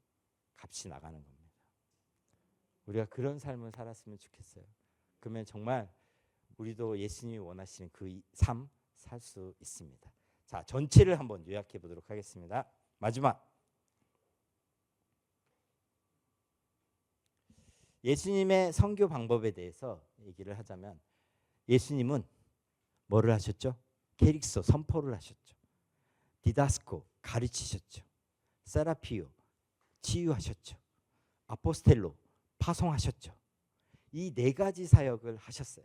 S1: 값이 나가는 겁니다. 우리가 그런 삶을 살았으면 좋겠어요. 그러면 정말 우리도 예수님이 원하시는 그 삶 살 수 있습니다. 자, 전체를 한번 요약해 보도록 하겠습니다. 마지막, 예수님의 선교 방법에 대해서 얘기를 하자면 예수님은 뭐를 하셨죠? 케릭소, 선포를 하셨죠. 디다스코, 가르치셨죠. 세라피오, 치유하셨죠. 아포스텔로, 파송하셨죠. 이 네 가지 사역을 하셨어요.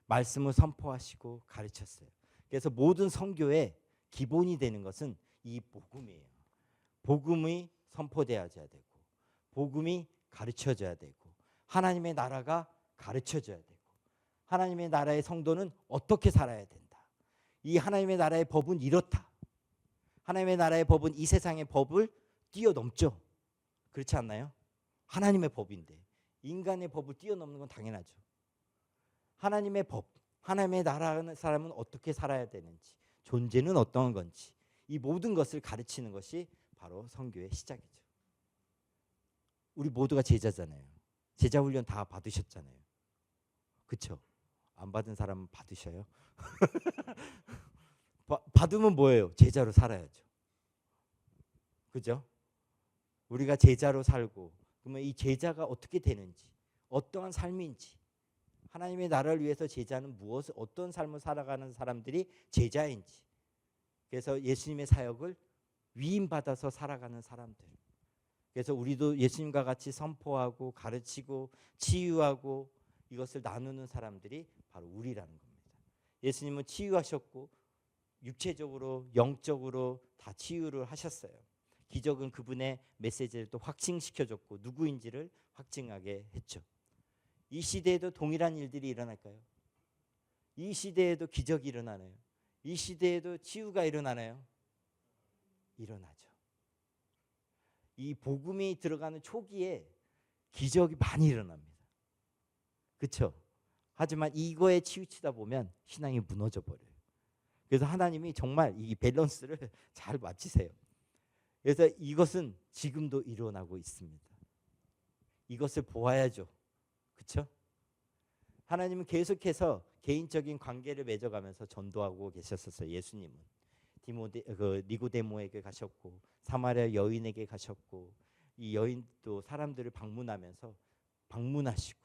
S1: 말씀을 선포하시고 가르쳤어요. 그래서 모든 선교의 기본이 되는 것은 이 복음이에요. 복음이 선포되어져야 되고 복음이 가르쳐져야 되고 하나님의 나라가 가르쳐져야 되고 하나님의 나라의 성도는 어떻게 살아야 된다. 이 하나님의 나라의 법은 이렇다. 하나님의 나라의 법은 이 세상의 법을 뛰어넘죠. 그렇지 않나요? 하나님의 법인데 인간의 법을 뛰어넘는 건 당연하죠. 하나님의 법, 하나님의 나라는 사람은 어떻게 살아야 되는지, 존재는 어떤 건지, 이 모든 것을 가르치는 것이 바로 선교의 시작이죠. 우리 모두가 제자잖아요. 제자 훈련 다 받으셨잖아요. 그렇죠? 안 받은 사람은 받으셔요. 받으면 뭐예요? 제자로 살아야죠. 그죠? 우리가 제자로 살고 그러면 이 제자가 어떻게 되는지, 어떠한 삶인지, 하나님의 나라를 위해서 제자는 무엇을, 어떤 삶을 살아가는 사람들이 제자인지, 그래서 예수님의 사역을 위임받아서 살아가는 사람들, 그래서 우리도 예수님과 같이 선포하고 가르치고 치유하고 이것을 나누는 사람들이 바로 우리라는 겁니다. 예수님은 치유하셨고 육체적으로 영적으로 다 치유를 하셨어요. 기적은 그분의 메시지를 또 확증시켜줬고 누구인지를 확증하게 했죠. 이 시대에도 동일한 일들이 일어날까요? 이 시대에도 기적이 일어나나요? 이 시대에도 치유가 일어나나요? 일어나죠. 이 복음이 들어가는 초기에 기적이 많이 일어납니다. 그렇죠? 하지만 이거에 치우치다 보면 신앙이 무너져 버려요. 그래서 하나님이 정말 이 밸런스를 잘 맞추세요. 그래서 이것은 지금도 일어나고 있습니다. 이것을 보아야죠. 그렇죠? 하나님은 계속해서 개인적인 관계를 맺어가면서 전도하고 계셨었어요. 예수님은 니고데모에게 가셨고 사마리아 여인에게 가셨고 이 여인도 사람들을 방문하시고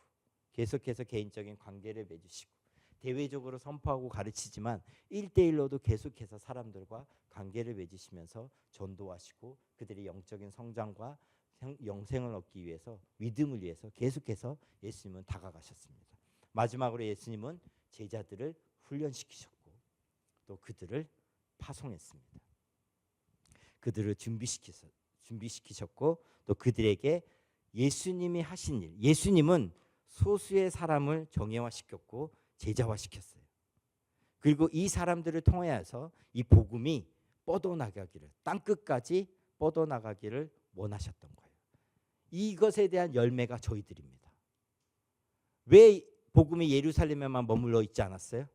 S1: 계속해서 개인적인 관계를 맺으시고 대외적으로 선포하고 가르치지만 1대1로도 계속해서 사람들과 관계를 맺으시면서 전도하시고 그들의 영적인 성장과 영생을 얻기 위해서 믿음을 위해서 계속해서 예수님은 다가가셨습니다. 마지막으로 예수님은 제자들을 훈련시키셨고 또 그들을 파송했습니다. 그들을 준비시키셨고 또 그들에게 예수님이 하신 일, 예수님은 소수의 사람을 정예화시켰고 제자화시켰어요. 그리고 이 사람들을 통해서 이 복음이 뻗어나가기를, 땅끝까지 뻗어나가기를 원하셨던 거예요. 이것에 대한 열매가 저희들입니다. 왜 복음이 예루살렘에만 머물러 있지 않았어요?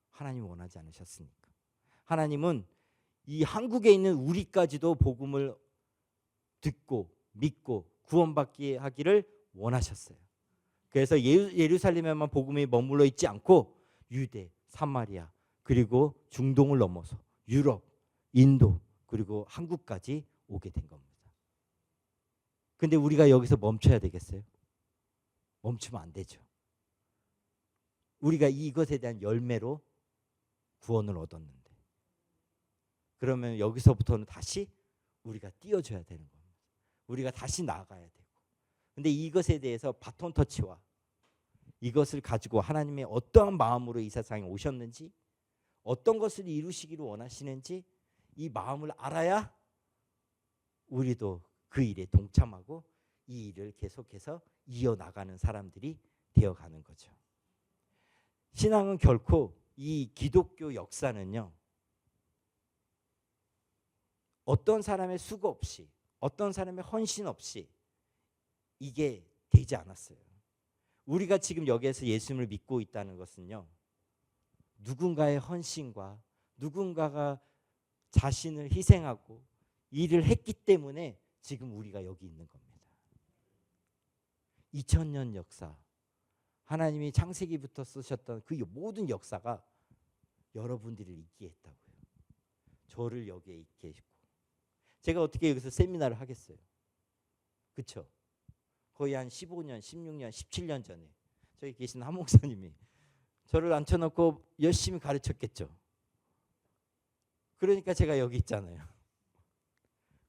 S1: 하나님 원하지 않으셨으니까. 하나님은 이 한국에 있는 우리까지도 복음을 듣고 믿고 구원받게 하기를 원하셨어요. 그래서 예루살렘에만 복음이 머물러 있지 않고 유대, 사마리아 그리고 중동을 넘어서 유럽, 인도 그리고 한국까지 오게 된 겁니다. 근데 우리가 여기서 멈춰야 되겠어요? 멈추면 안 되죠. 우리가 이것에 대한 열매로 구원을 얻었는데 그러면 여기서부터는 다시 우리가 띄워줘야 되는 겁니다. 우리가 다시 나아가야 되고 근데 이것에 대해서 바톤 터치와 이것을 가지고 하나님의 어떠한 마음으로 이 세상에 오셨는지 어떤 것을 이루시기를 원하시는지 이 마음을 알아야 우리도 그 일에 동참하고 이 일을 계속해서 이어나가는 사람들이 되어가는 거죠. 신앙은 결코 이 기독교 역사는요. 어떤 사람의 수고 없이 어떤 사람의 헌신 없이 이게 되지 않았어요. 우리가 지금 여기에서 예수님을 믿고 있다는 것은요. 누군가의 헌신과 누군가가 자신을 희생하고 일을 했기 때문에 지금 우리가 여기 있는 겁니다. 2000년 역사 하나님이 창세기부터 쓰셨던 그 모든 역사가 여러분들을 있게 했다고요. 저를 여기에 있게 했고 제가 어떻게 여기서 세미나를 하겠어요. 그렇죠? 거의 한 15년, 16년, 17년 전에 저기 계신 한 목사님이 저를 앉혀놓고 열심히 가르쳤겠죠. 그러니까 제가 여기 있잖아요.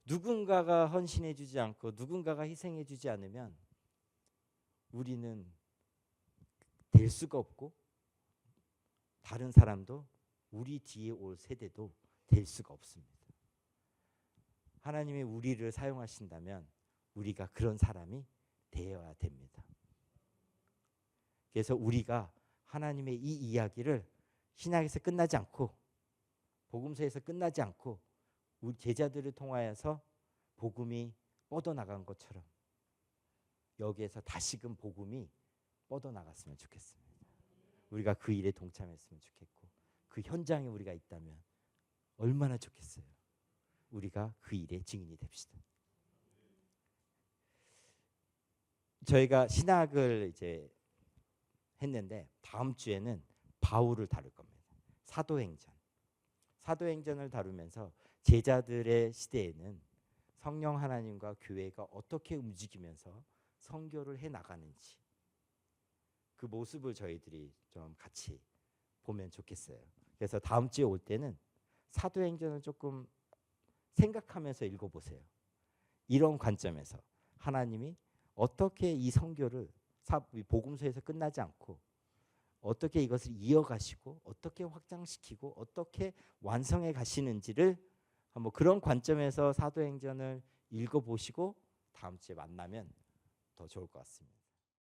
S1: 누군가가 헌신해 주지 않고 누군가가 희생해 주지 않으면 우리는 될 수가 없고 다른 사람도 우리 뒤에 올 세대도 될 수가 없습니다. 하나님이 우리를 사용하신다면 우리가 그런 사람이 되어야 됩니다. 그래서 우리가 하나님의 이 이야기를 신약에서 끝나지 않고 복음서에서 끝나지 않고 우리 제자들을 통하여서 복음이 뻗어나간 것처럼 여기에서 다시금 복음이 뻗어나갔으면 좋겠습니다. 우리가 그 일에 동참했으면 좋겠고 그 현장에 우리가 있다면 얼마나 좋겠어요. 우리가 그 일의 증인이 됩시다. 저희가 신학을 이제 했는데 다음 주에는 바울을 다룰 겁니다. 사도행전을 다루면서 제자들의 시대에는 성령 하나님과 교회가 어떻게 움직이면서 선교를 해 나가는지 그 모습을 저희들이 좀 같이 보면 좋겠어요. 그래서 다음 주에 올 때는 사도행전을 조금 생각하면서 읽어보세요. 이런 관점에서 하나님이 어떻게 이 선교를 복음서에서 끝나지 않고 어떻게 이것을 이어가시고 어떻게 확장시키고 어떻게 완성해 가시는지를 한번 그런 관점에서 사도행전을 읽어보시고 다음 주에 만나면 더 좋을 것 같습니다.